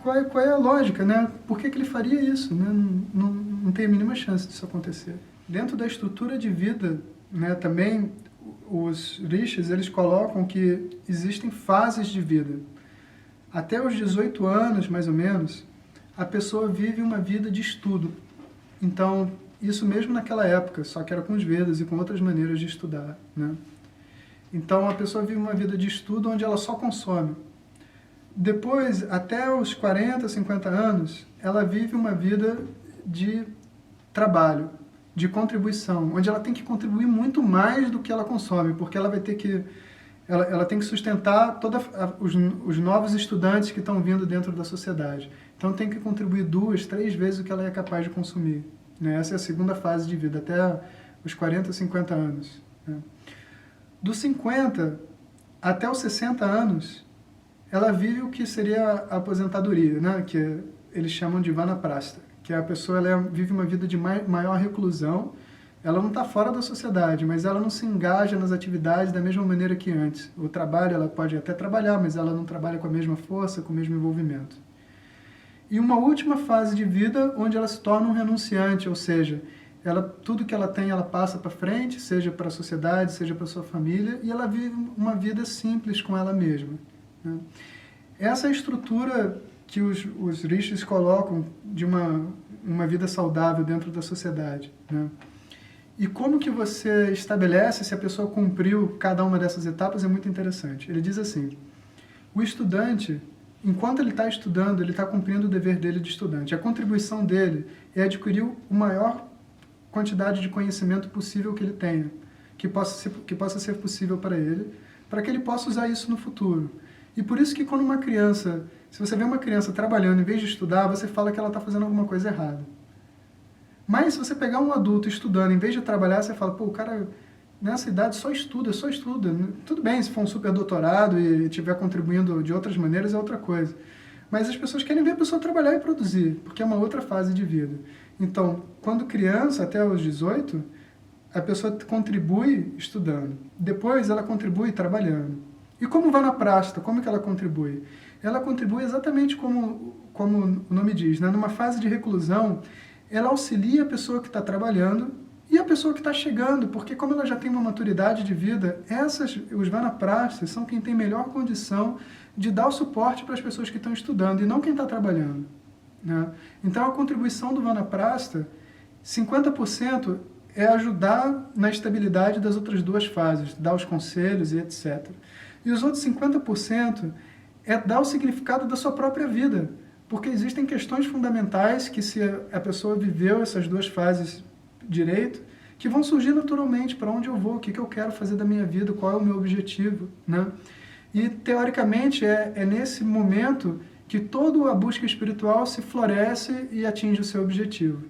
Qual é a lógica, né? Por que ele faria isso? Né? Não tem a mínima chance disso acontecer. Dentro da estrutura de vida, né, também, os rishis, eles colocam que existem fases de vida. Até os 18 anos, mais ou menos, a pessoa vive uma vida de estudo. Então, isso mesmo naquela época, só que era com os Vedas e com outras maneiras de estudar, né? Então, a pessoa vive uma vida de estudo onde ela só consome. Depois, até os 40, 50 anos, ela vive uma vida de trabalho, de contribuição, onde ela tem que contribuir muito mais do que ela consome, porque ela vai ter que ela tem que sustentar todos os novos estudantes que estão vindo dentro da sociedade. Então tem que contribuir 2, 3 vezes o que ela é capaz de consumir, né? Essa é a segunda fase de vida, até os 40, 50 anos, né? Dos 50 até os 60 anos, ela vive o que seria a aposentadoria, né? Que eles chamam de vanaprastha, que a pessoa vive uma vida de maior reclusão. Ela não está fora da sociedade, mas ela não se engaja nas atividades da mesma maneira que antes. O trabalho, ela pode até trabalhar, mas ela não trabalha com a mesma força, com o mesmo envolvimento. E uma última fase de vida onde ela se torna um renunciante, ou seja, tudo que ela tem, ela passa para frente, seja para a sociedade, seja para a sua família, e ela vive uma vida simples com ela mesma, né? Essa é a estrutura que os rishis colocam de uma vida saudável dentro da sociedade, né? E como que você estabelece se a pessoa cumpriu cada uma dessas etapas é muito interessante. Ele diz assim: o estudante, enquanto ele está estudando, ele está cumprindo o dever dele de estudante. A contribuição dele é adquirir a maior quantidade de conhecimento possível que ele tenha, que possa ser possível para ele, para que ele possa usar isso no futuro. E por isso que quando uma criança, se você vê uma criança trabalhando em vez de estudar, você fala que ela está fazendo alguma coisa errada. Mas se você pegar um adulto estudando, em vez de trabalhar, você fala, pô, o cara nessa idade só estuda. Tudo bem, se for um superdoutorado e estiver contribuindo de outras maneiras, é outra coisa. Mas as pessoas querem ver a pessoa trabalhar e produzir, porque é uma outra fase de vida. Então, quando criança, até os 18, a pessoa contribui estudando. Depois, ela contribui trabalhando. E como vanaprastha, como que ela contribui? Ela contribui exatamente como o nome diz, né? Numa fase de reclusão, ela auxilia a pessoa que está trabalhando e a pessoa que está chegando, porque como ela já tem uma maturidade de vida, os vanaprasthas são quem tem melhor condição de dar o suporte para as pessoas que estão estudando e não quem está trabalhando, né? Então a contribuição do vanaprastha, 50% é ajudar na estabilidade das outras 2 fases, dar os conselhos e etc. E os outros 50% é dar o significado da sua própria vida. Porque existem questões fundamentais que, se a pessoa viveu essas 2 fases direito, que vão surgir naturalmente, para onde eu vou, o que eu quero fazer da minha vida, qual é o meu objetivo, né? E, teoricamente, é nesse momento que toda a busca espiritual se floresce e atinge o seu objetivo.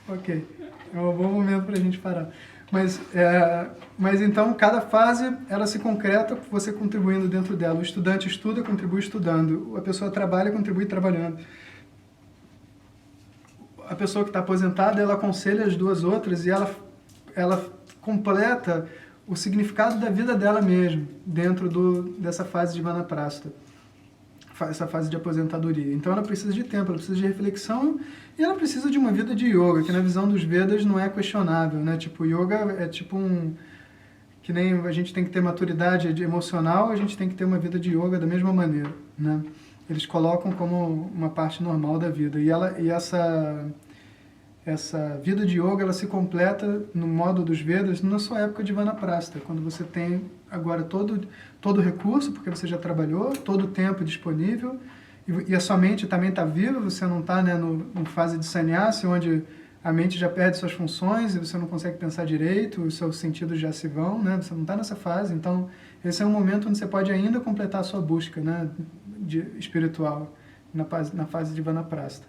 Ok, é um bom momento para a gente parar. Mas então, cada fase, ela se concreta você contribuindo dentro dela. O estudante estuda, contribui estudando. A pessoa trabalha, contribui trabalhando. A pessoa que está aposentada, ela aconselha as 2 outras e ela completa o significado da vida dela mesma, dentro dessa fase de vanaprastha, essa fase de aposentadoria. Então ela precisa de tempo, ela precisa de reflexão e ela precisa de uma vida de yoga, que na visão dos Vedas não é questionável, né? Tipo, yoga é tipo que nem a gente tem que ter maturidade emocional, a gente tem que ter uma vida de yoga da mesma maneira, né? Eles colocam como uma parte normal da vida. E essa vida de yoga, ela se completa no modo dos Vedas na sua época de vanaprastha, quando você tem agora todo o recurso, porque você já trabalhou, todo o tempo disponível, e a sua mente também está viva, você não está, né, no fase de sannyasi, onde a mente já perde suas funções e você não consegue pensar direito, os seus sentidos já se vão, né? Você não está nessa fase, então esse é um momento onde você pode ainda completar a sua busca, né, espiritual, na fase de Vanaprastha.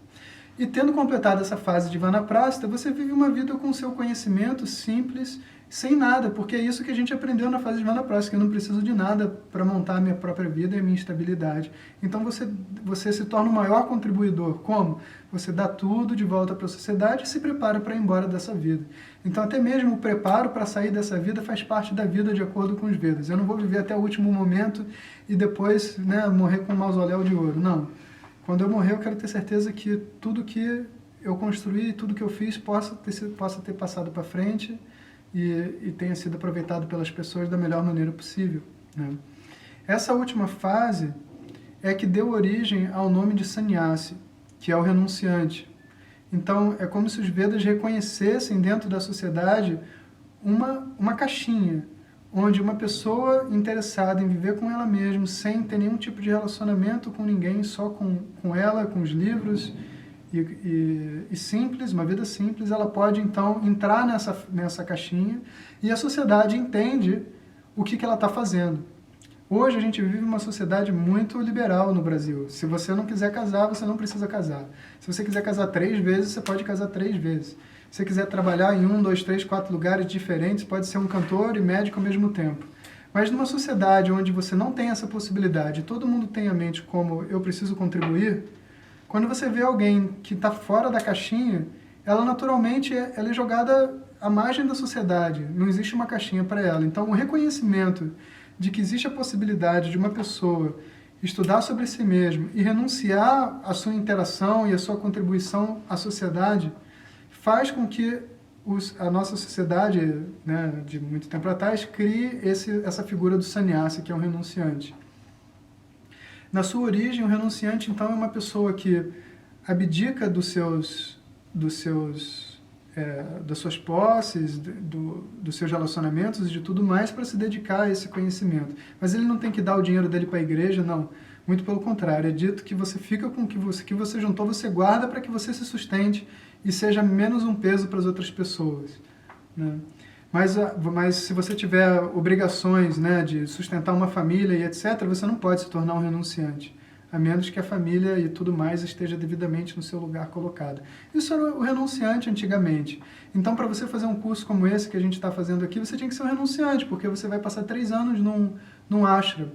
E tendo completado essa fase de Vanaprastha, você vive uma vida com o seu conhecimento simples, sem nada, porque é isso que a gente aprendeu na fase de Vanaprastha, que eu não preciso de nada para montar a minha própria vida e a minha estabilidade. Então você se torna o maior contribuidor. Como? Você dá tudo de volta para a sociedade e se prepara para ir embora dessa vida. Então até mesmo o preparo para sair dessa vida faz parte da vida de acordo com os Vedas. Eu não vou viver até o último momento e depois, né, morrer com um mausoléu de ouro. Não. Quando eu morrer, eu quero ter certeza que tudo que eu construí, tudo que eu fiz possa ter passado para frente e tenha sido aproveitado pelas pessoas da melhor maneira possível, né? Essa última fase é que deu origem ao nome de sannyasi, que é o renunciante. Então, é como se os Vedas reconhecessem dentro da sociedade uma caixinha, onde uma pessoa interessada em viver com ela mesma, sem ter nenhum tipo de relacionamento com ninguém, só com ela, com os livros, e simples, uma vida simples, ela pode então entrar nessa caixinha e a sociedade entende o que ela está fazendo. Hoje a gente vive uma sociedade muito liberal no Brasil. Se você não quiser casar, você não precisa casar. Se você quiser casar 3 vezes, você pode casar 3 vezes. Se você quiser trabalhar em 1, 2, 3, 4 lugares diferentes, pode ser um cantor e médico ao mesmo tempo. Mas numa sociedade onde você não tem essa possibilidade, todo mundo tem a mente como eu preciso contribuir, quando você vê alguém que está fora da caixinha, ela naturalmente ela é jogada à margem da sociedade, não existe uma caixinha para ela. Então o reconhecimento de que existe a possibilidade de uma pessoa estudar sobre si mesmo e renunciar à sua interação e à sua contribuição à sociedade, faz com que a nossa sociedade, né, de muito tempo atrás, crie essa figura do sannyasi, que é um renunciante. Na sua origem, o renunciante, então, é uma pessoa que abdica das suas posses, dos seus relacionamentos e de tudo mais para se dedicar a esse conhecimento. Mas ele não tem que dar o dinheiro dele para a igreja, não. Muito pelo contrário, é dito que você fica com o que você juntou, você guarda para que você se sustente e seja menos um peso para as outras pessoas, né? Mas se você tiver obrigações, né, de sustentar uma família e etc., você não pode se tornar um renunciante, a menos que a família e tudo mais esteja devidamente no seu lugar colocado. Isso era o renunciante antigamente. Então, para você fazer um curso como esse que a gente está fazendo aqui, você tinha que ser um renunciante, porque você vai passar 3 anos num ashram,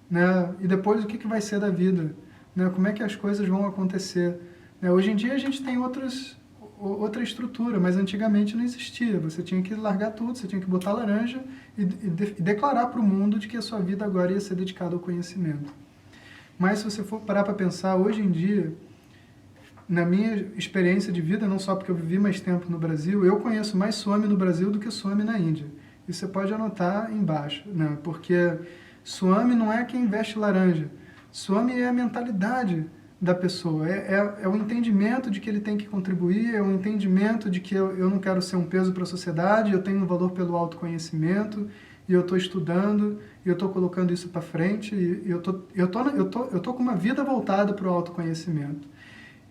né? E depois o que vai ser da vida? Né? Como é que as coisas vão acontecer? Né? Hoje em dia a gente tem outra estrutura, mas antigamente não existia. Você tinha que largar tudo, você tinha que botar laranja e declarar para o mundo de que a sua vida agora ia ser dedicada ao conhecimento. Mas se você for parar para pensar, hoje em dia, na minha experiência de vida, não só porque eu vivi mais tempo no Brasil, eu conheço mais Swami no Brasil do que Swami na Índia. E você pode anotar embaixo, né? Porque Swami não é quem veste laranja. Swami é a mentalidade da pessoa, é o entendimento de que ele tem que contribuir, é o entendimento de que eu não quero ser um peso para a sociedade, eu tenho um valor pelo autoconhecimento, e eu estou estudando, e eu estou colocando isso para frente, e eu tô com uma vida voltada para o autoconhecimento.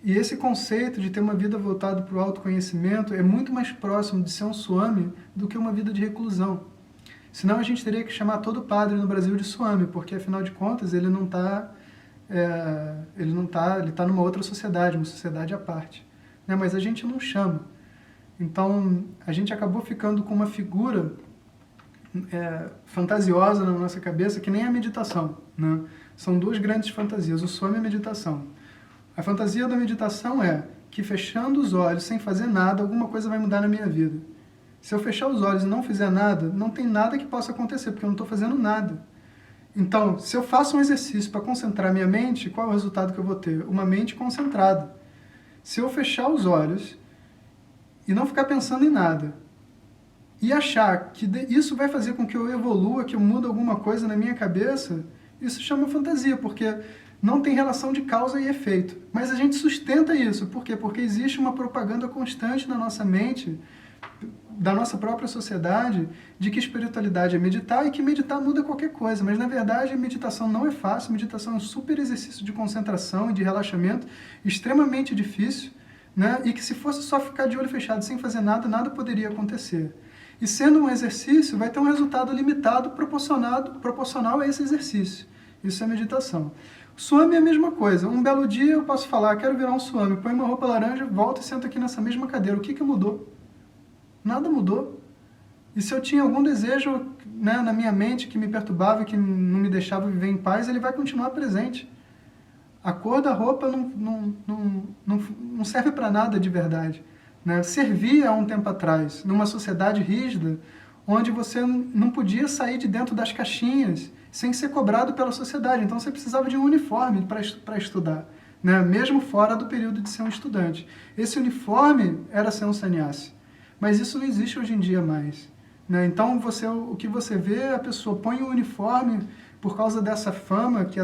E esse conceito de ter uma vida voltada para o autoconhecimento é muito mais próximo de ser um Swami do que uma vida de reclusão. Senão a gente teria que chamar todo padre no Brasil de Swami, porque afinal de contas ele está numa outra sociedade, uma sociedade à parte, né? Mas a gente não chama. Então a gente acabou ficando com uma figura fantasiosa na nossa cabeça, que nem a meditação, né? São 2 grandes fantasias, o Swami e a meditação. A fantasia da meditação é que fechando os olhos, sem fazer nada, alguma coisa vai mudar na minha vida. Se eu fechar os olhos e não fizer nada, não tem nada que possa acontecer, porque eu não estou fazendo nada. Então, se eu faço um exercício para concentrar minha mente, qual é o resultado que eu vou ter? Uma mente concentrada. Se eu fechar os olhos e não ficar pensando em nada, e achar que isso vai fazer com que eu evolua, que eu mude alguma coisa na minha cabeça, isso chama fantasia, porque não tem relação de causa e efeito. Mas a gente sustenta isso. Por quê? Porque existe uma propaganda constante na nossa mente, da nossa própria sociedade, de que espiritualidade é meditar e que meditar muda qualquer coisa. Mas, na verdade, a meditação não é fácil. A meditação é um super exercício de concentração e de relaxamento, extremamente difícil, né? E que se fosse só ficar de olho fechado sem fazer nada, nada poderia acontecer. E sendo um exercício, vai ter um resultado limitado proporcional a esse exercício. Isso é meditação. Swami é a mesma coisa. Um belo dia eu posso falar, quero virar um swami, põe uma roupa laranja, volto e sento aqui nessa mesma cadeira. O que mudou? Nada mudou. E se eu tinha algum desejo, né, na minha mente que me perturbava, que não me deixava viver em paz, ele vai continuar presente. A cor da roupa não serve para nada de verdade. Né? Servia há um tempo atrás, numa sociedade rígida, onde você não podia sair de dentro das caixinhas sem ser cobrado pela sociedade. Então você precisava de um uniforme para estudar, né? Mesmo fora do período de ser um estudante. Esse uniforme era ser um sannyasi, mas isso não existe hoje em dia mais. Né? Então o que você vê, a pessoa põe o uniforme por causa dessa fama que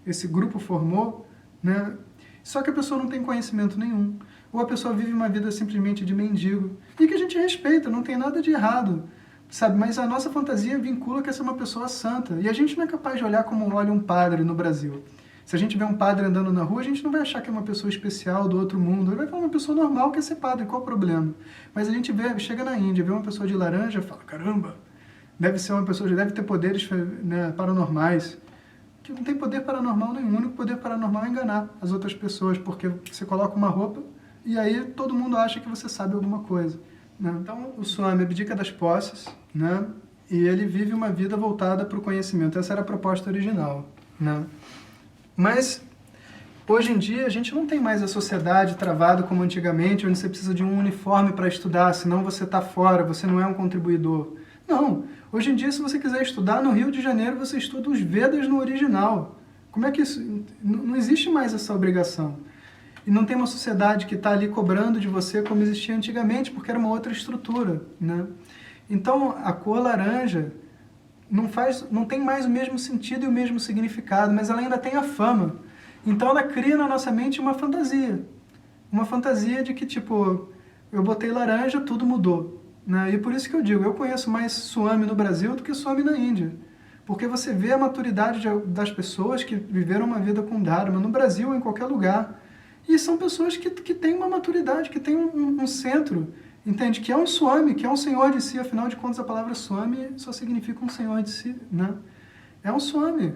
esse grupo formou, né? Só que a pessoa não tem conhecimento nenhum. Ou a pessoa vive uma vida simplesmente de mendigo. E que a gente respeita, não tem nada de errado. Sabe? Mas a nossa fantasia vincula que essa é uma pessoa santa. E a gente não é capaz de olhar como olha um padre no Brasil. Se a gente vê um padre andando na rua, a gente não vai achar que é uma pessoa especial do outro mundo. Ele vai falar uma pessoa normal que é ser padre, qual o problema? Mas a gente chega na Índia, vê uma pessoa de laranja e fala, caramba, deve ser uma pessoa, deve ter poderes, né, paranormais. Que não tem poder paranormal nenhum. O único poder paranormal é enganar as outras pessoas, porque você coloca uma roupa e aí todo mundo acha que você sabe alguma coisa. Né? Então, o Swami abdica das posses, né? E ele vive uma vida voltada para o conhecimento. Essa era a proposta original. Né? Mas, hoje em dia, a gente não tem mais a sociedade travada como antigamente, onde você precisa de um uniforme para estudar, senão você está fora, você não é um contribuidor. Não. Hoje em dia, se você quiser estudar no Rio de Janeiro, você estuda os Vedas no original. Como é que isso... Não existe mais essa obrigação. E não tem uma sociedade que está ali cobrando de você como existia antigamente, porque era uma outra estrutura. Né? Então, a cor laranja não tem mais o mesmo sentido e o mesmo significado, mas ela ainda tem a fama. Então, ela cria na nossa mente uma fantasia. Uma fantasia de que, tipo, eu botei laranja, tudo mudou. Né? E por isso que eu digo, eu conheço mais Swami no Brasil do que Swami na Índia. Porque você vê a maturidade das pessoas que viveram uma vida com Dharma, no Brasil ou em qualquer lugar. E são pessoas que têm uma maturidade, que têm um centro, entende? Que é um Swami, que é um senhor de si. Afinal de contas, a palavra Swami só significa um senhor de si. Né? É um Swami.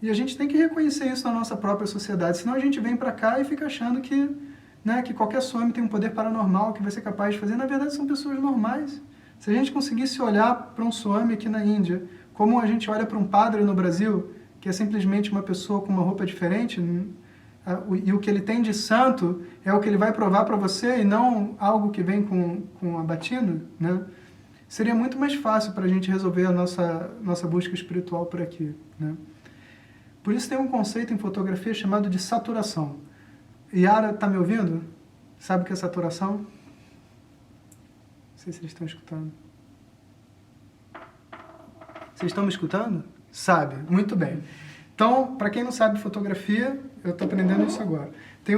E a gente tem que reconhecer isso na nossa própria sociedade. Senão a gente vem para cá e fica achando que, né, que qualquer Swami tem um poder paranormal que vai ser capaz de fazer. Na verdade, são pessoas normais. Se a gente conseguisse olhar para um Swami aqui na Índia, como a gente olha para um padre no Brasil, que é simplesmente uma pessoa com uma roupa diferente, e o que ele tem de santo é o que ele vai provar para você e não algo que vem com a batina, né? Seria muito mais fácil para a gente resolver a nossa busca espiritual por aqui. Né? Por isso tem um conceito em fotografia chamado de saturação. Yara, está me ouvindo? Sabe o que é saturação? Não sei se eles estão escutando. Vocês estão me escutando? Sabe, muito bem. Então, para quem não sabe fotografia, eu estou aprendendo isso agora. Tem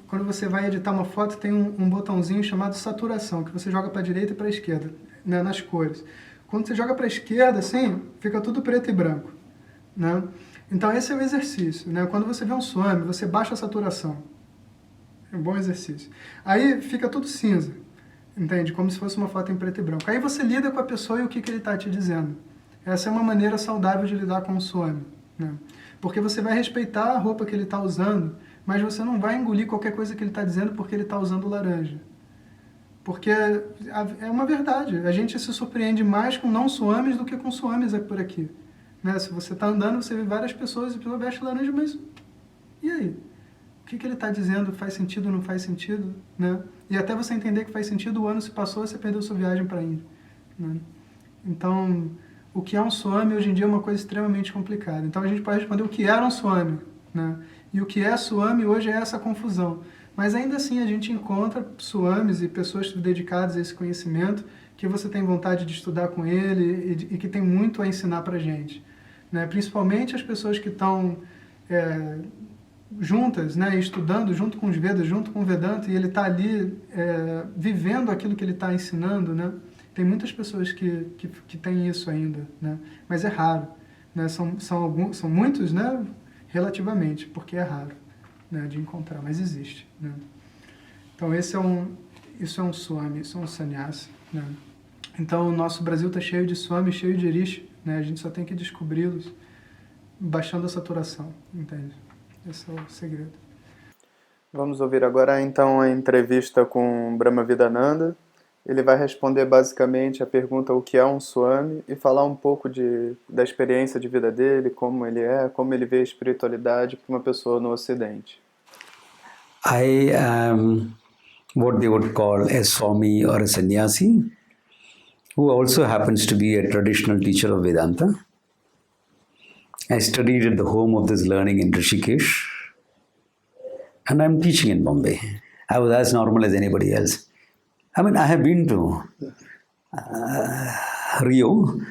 quando você vai editar uma foto, tem um botãozinho chamado saturação, que você joga para a direita e para a esquerda, né, nas cores. Quando você joga para a esquerda, assim, fica tudo preto e branco. Né? Então, esse é o exercício. Né? Quando você vê um Swami, você baixa a saturação. É um bom exercício. Aí fica tudo cinza, entende? Como se fosse uma foto em preto e branco. Aí você lida com a pessoa e o que ele está te dizendo. Essa é uma maneira saudável de lidar com o Swami. Né? Porque você vai respeitar a roupa que ele está usando, mas você não vai engolir qualquer coisa que ele está dizendo porque ele está usando laranja. Porque é uma verdade. A gente se surpreende mais com não Swamis do que com Swamis por aqui. Né? Se você está andando, você vê várias pessoas e a pessoa veste laranja, mas e aí? O que ele está dizendo? Faz sentido ou não faz sentido? Né? E até você entender que faz sentido, o ano se passou e você perdeu sua viagem para a Índia. Né? Então, o que é um Swami hoje em dia é uma coisa extremamente complicada. Então a gente pode responder o que era um Swami. Né? E o que é Swami hoje é essa confusão. Mas ainda assim a gente encontra Swamis e pessoas dedicadas a esse conhecimento que você tem vontade de estudar com ele e que tem muito a ensinar para a gente. Né? Principalmente as pessoas que estão juntas, né? Estudando junto com os Vedas, junto com o Vedanta, e ele está ali vivendo aquilo que ele está ensinando, né? Tem muitas pessoas que têm isso ainda, né? Mas é raro. Né? São muitos, né? Relativamente, porque é raro. né, de encontrar, mas existe, né? Então isso é um swami, isso é um sannyasi, né? Então o nosso Brasil está cheio de swami, cheio de rishi, né? A gente só tem que descobri-los baixando a saturação, entende? Esse é o segredo. Vamos ouvir agora então a entrevista com Brahmavidananda. Ele vai responder basicamente a pergunta o que é um swami e falar um pouco da experiência de vida dele, como ele é, como ele vê a espiritualidade para uma pessoa no Ocidente. I am what they would call a Swami or a sannyasi, who also happens to be a traditional teacher of Vedanta. I studied at the home of this learning in Rishikesh, and I'm teaching in Bombay. I was as normal as anybody else. I mean, I have been to Rio,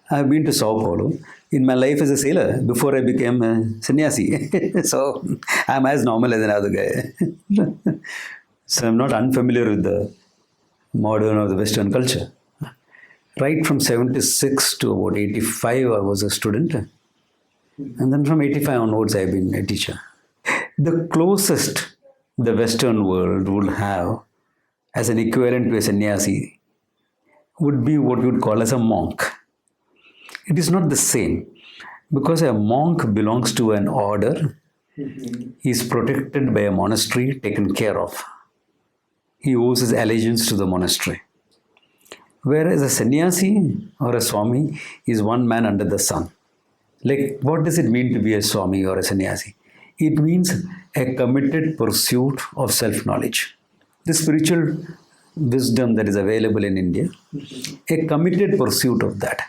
I have been to Sao Paulo in my life as a sailor before I became a sannyasi. So I'm as normal as another guy. So I'm not unfamiliar with the modern or the Western culture. Right from 76 to about 85, I was a student. And then from 85 onwards, I've been a teacher. The closest the Western world would have as an equivalent to a sannyasi would be what we would call as a monk. It is not the same because a monk belongs to an order. He is protected by a monastery, taken care of. He owes his allegiance to the monastery. Whereas a sannyasi or a swami is one man under the sun. Like, what does it mean to be a swami or a sannyasi? It means a committed pursuit of self-knowledge. The spiritual wisdom that is available in India, a committed pursuit of that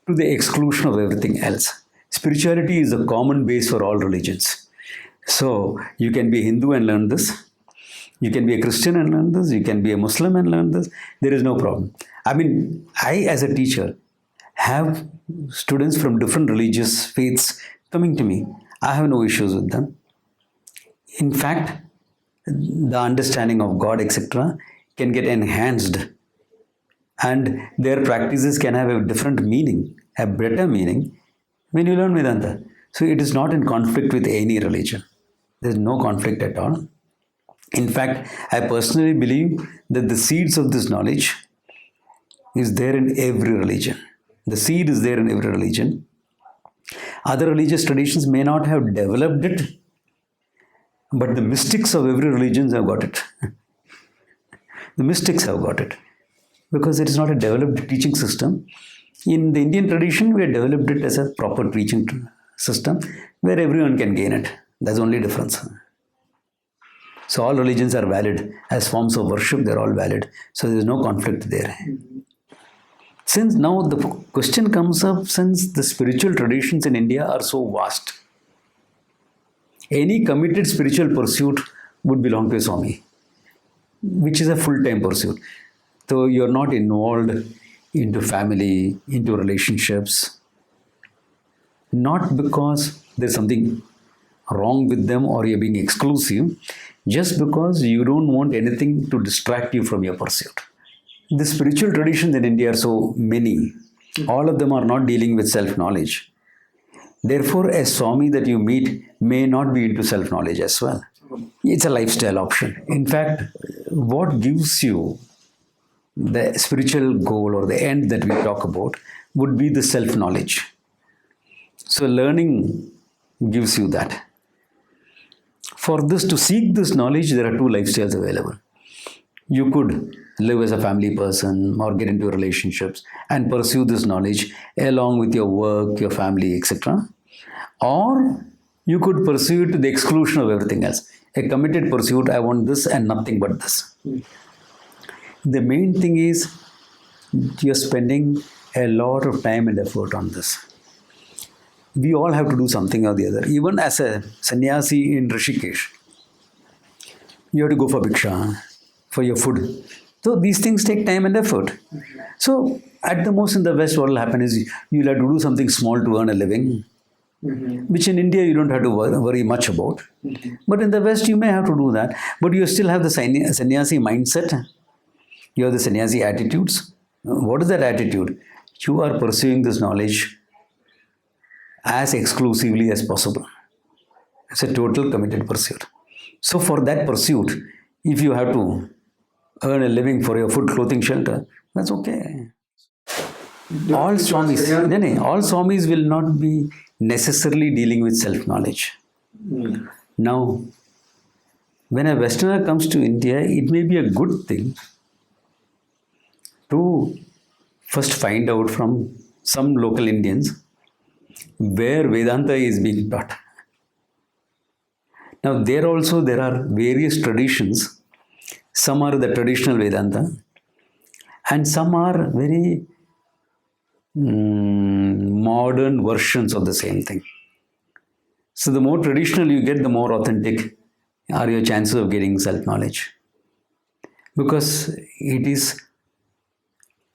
to the exclusion of everything else. Spirituality is a common base for all religions. So you can be a Hindu and learn this. You can be a Christian and learn this. You can be a Muslim and learn this. There is no problem. I mean, I as a teacher have students from different religious faiths coming to me. I have no issues with them. In fact, the understanding of God, etc., can get enhanced, and their practices can have a different meaning, a better meaning, when you learn Vedanta. So it is not in conflict with any religion. There is no conflict at all. In fact, I personally believe that the seeds of this knowledge is there in every religion. The seed is there in every religion. Other religious traditions may not have developed it, but the mystics of every religion have got it. The mystics have got it. Because it is not a developed teaching system. In the Indian tradition, we have developed it as a proper teaching system where everyone can gain it. That's the only difference. So all religions are valid. As forms of worship, they're all valid. So there's no conflict there. Since now the question comes up, since the spiritual traditions in India are so vast, any committed spiritual pursuit would belong to a Swami, which is a full-time pursuit. So you're not involved into family, into relationships, not because there's something wrong with them or you're being exclusive, just because you don't want anything to distract you from your pursuit. The spiritual traditions in India are so many. All of them are not dealing with self-knowledge. Therefore, a Swami that you meet may not be into self-knowledge as well. It's a lifestyle option. In fact, what gives you the spiritual goal or the end that we talk about would be the self-knowledge. So learning gives you that. For this, to seek this knowledge, there are two lifestyles available. You could live as a family person or get into relationships and pursue this knowledge along with your work, your family, etc. Or you could pursue it to the exclusion of everything else. A committed pursuit, I want this and nothing but this. The main thing is you're spending a lot of time and effort on this. We all have to do something or the other. Even as a sannyasi in Rishikesh, you have to go for bhiksha, for your food. So these things take time and effort. So at the most in the West, what will happen is you'll have to do something small to earn a living, which in India you don't have to worry much about. But in the West, you may have to do that. But you still have the sannyasi mindset. You have the sannyasi attitudes. What is that attitude? You are pursuing this knowledge as exclusively as possible. It's a total committed pursuit. So for that pursuit, if you have to earn a living for your food, clothing, shelter, that's okay. All Swamis will not be necessarily dealing with self-knowledge. Now, when a Westerner comes to India, it may be a good thing to first find out from some local Indians where Vedanta is being taught. Now, there are various traditions. Some are the traditional Vedanta, and some are very modern versions of the same thing. So, the more traditional you get, the more authentic are your chances of getting self-knowledge. Because it is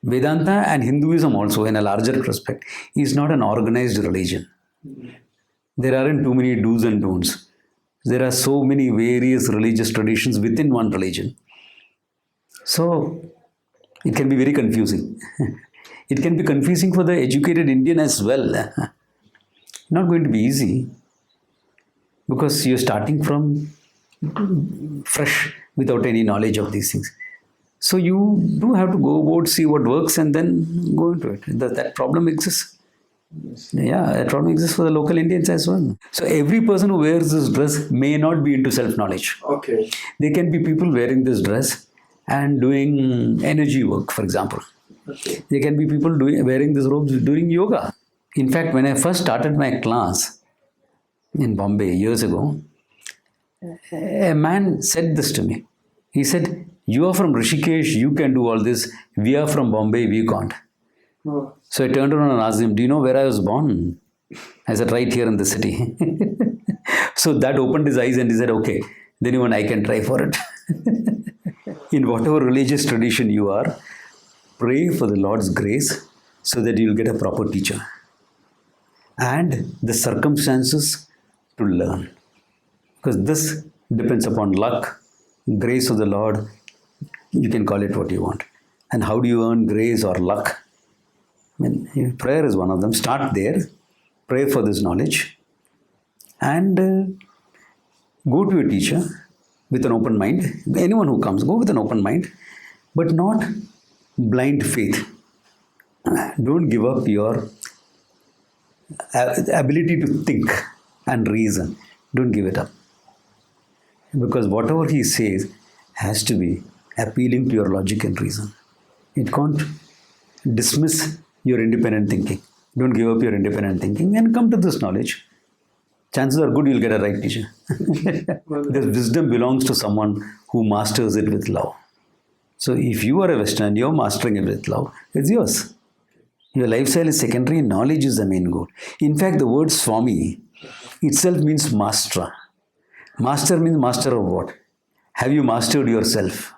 Vedanta and Hinduism also, in a larger respect, is not an organized religion. There aren't too many do's and don'ts. There are so many various religious traditions within one religion. So, it can be very confusing. It can be confusing for the educated Indian as well. Not going to be easy. Because you're starting from fresh without any knowledge of these things. So you do have to go about, see what works, and then go into it. That problem exists. Yeah, that problem exists for the local Indians as well. So every person who wears this dress may not be into self-knowledge. Okay. There can be people wearing this dress and doing energy work, for example. Okay. There can be people wearing this robe doing yoga. In fact, when I first started my class in Bombay years ago, a man said this to me. He said, "You are from Rishikesh, you can do all this. We are from Bombay, we can't." Oh. So I turned around and asked him, "Do you know where I was born?" I said, "Right here in the city." So that opened his eyes and he said, "Okay, then even I can try for it." In whatever religious tradition you are, pray for the Lord's grace so that you will get a proper teacher and the circumstances to learn. Because this depends upon luck, grace of the Lord. You can call it what you want. And how do you earn grace or luck? I mean, prayer is one of them. Start there. Pray for this knowledge. And go to a teacher with an open mind. Anyone who comes, go with an open mind. But not blind faith. Don't give up your ability to think and reason. Don't give it up. Because whatever he says has to be appealing to your logic and reason. It can't dismiss your independent thinking. Don't give up your independent thinking and come to this knowledge. Chances are good you'll get a right teacher. The wisdom belongs to someone who masters it with love. So if you are a Western, you're mastering it with love, it's yours. Your lifestyle is secondary, knowledge is the main goal. In fact, the word Swami itself means master. Master means master of what? Have you mastered yourself?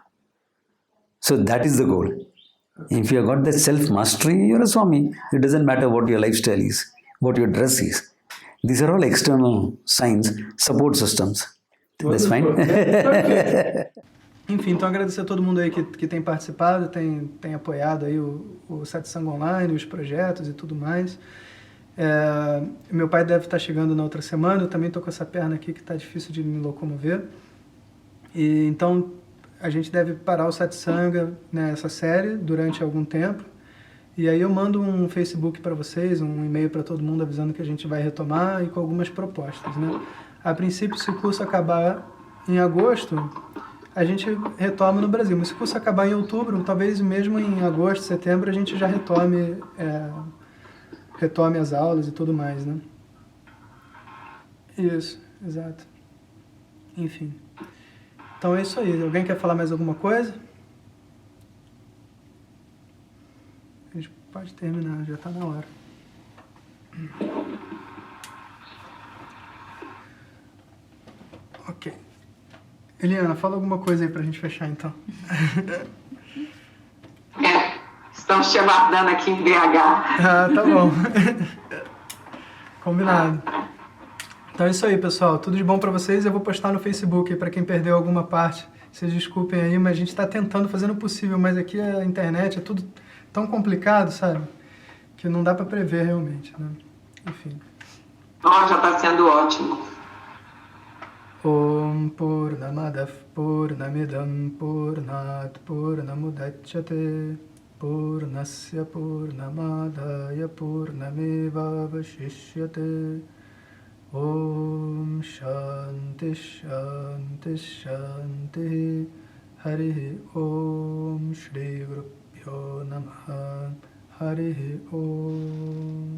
So that is the goal. If you have got that self-mastery, you're a Swami. It doesn't matter what your lifestyle is, what your dress is. These are all external signs, support systems. That's fine. Enfim, então agradecer a todo mundo aí que tem participado, tem apoiado aí o Satsang Online, os projetos e tudo mais. Meu pai deve estar chegando na outra semana, eu também estou com essa perna aqui que está difícil de me locomover. E então a gente deve parar o Satsanga, né, essa série durante algum tempo. E aí eu mando um Facebook para vocês, um e-mail para todo mundo avisando que a gente vai retomar e com algumas propostas, né? A princípio, se o curso acabar em agosto, a gente retoma no Brasil. Mas se o curso acabar em outubro, talvez mesmo em agosto, setembro, a gente já retome as aulas e tudo mais, né? Isso, exato. Enfim. Então é isso aí. Alguém quer falar mais alguma coisa? A gente pode terminar, já está na hora. Ok. Eliana, fala alguma coisa aí pra gente fechar, então. Estamos te aguardando aqui em BH. Ah, tá bom. Combinado. Então é isso aí, pessoal. Tudo de bom pra vocês. Eu vou postar no Facebook aí pra quem perdeu alguma parte. Vocês desculpem aí, mas a gente tá tentando, fazendo o possível. Mas aqui a internet é tudo tão complicado, sabe? Que não dá pra prever realmente, né? Enfim. Já está sendo ótimo. Om Purnamadav Purnamidam Purnat Purnamudachyate Purnasya Purnamadaya Purnameva Vashishyate. Om Shanti Shanti Shanti. Hari Om Shri Gurubhyo Namaha. Hari Om.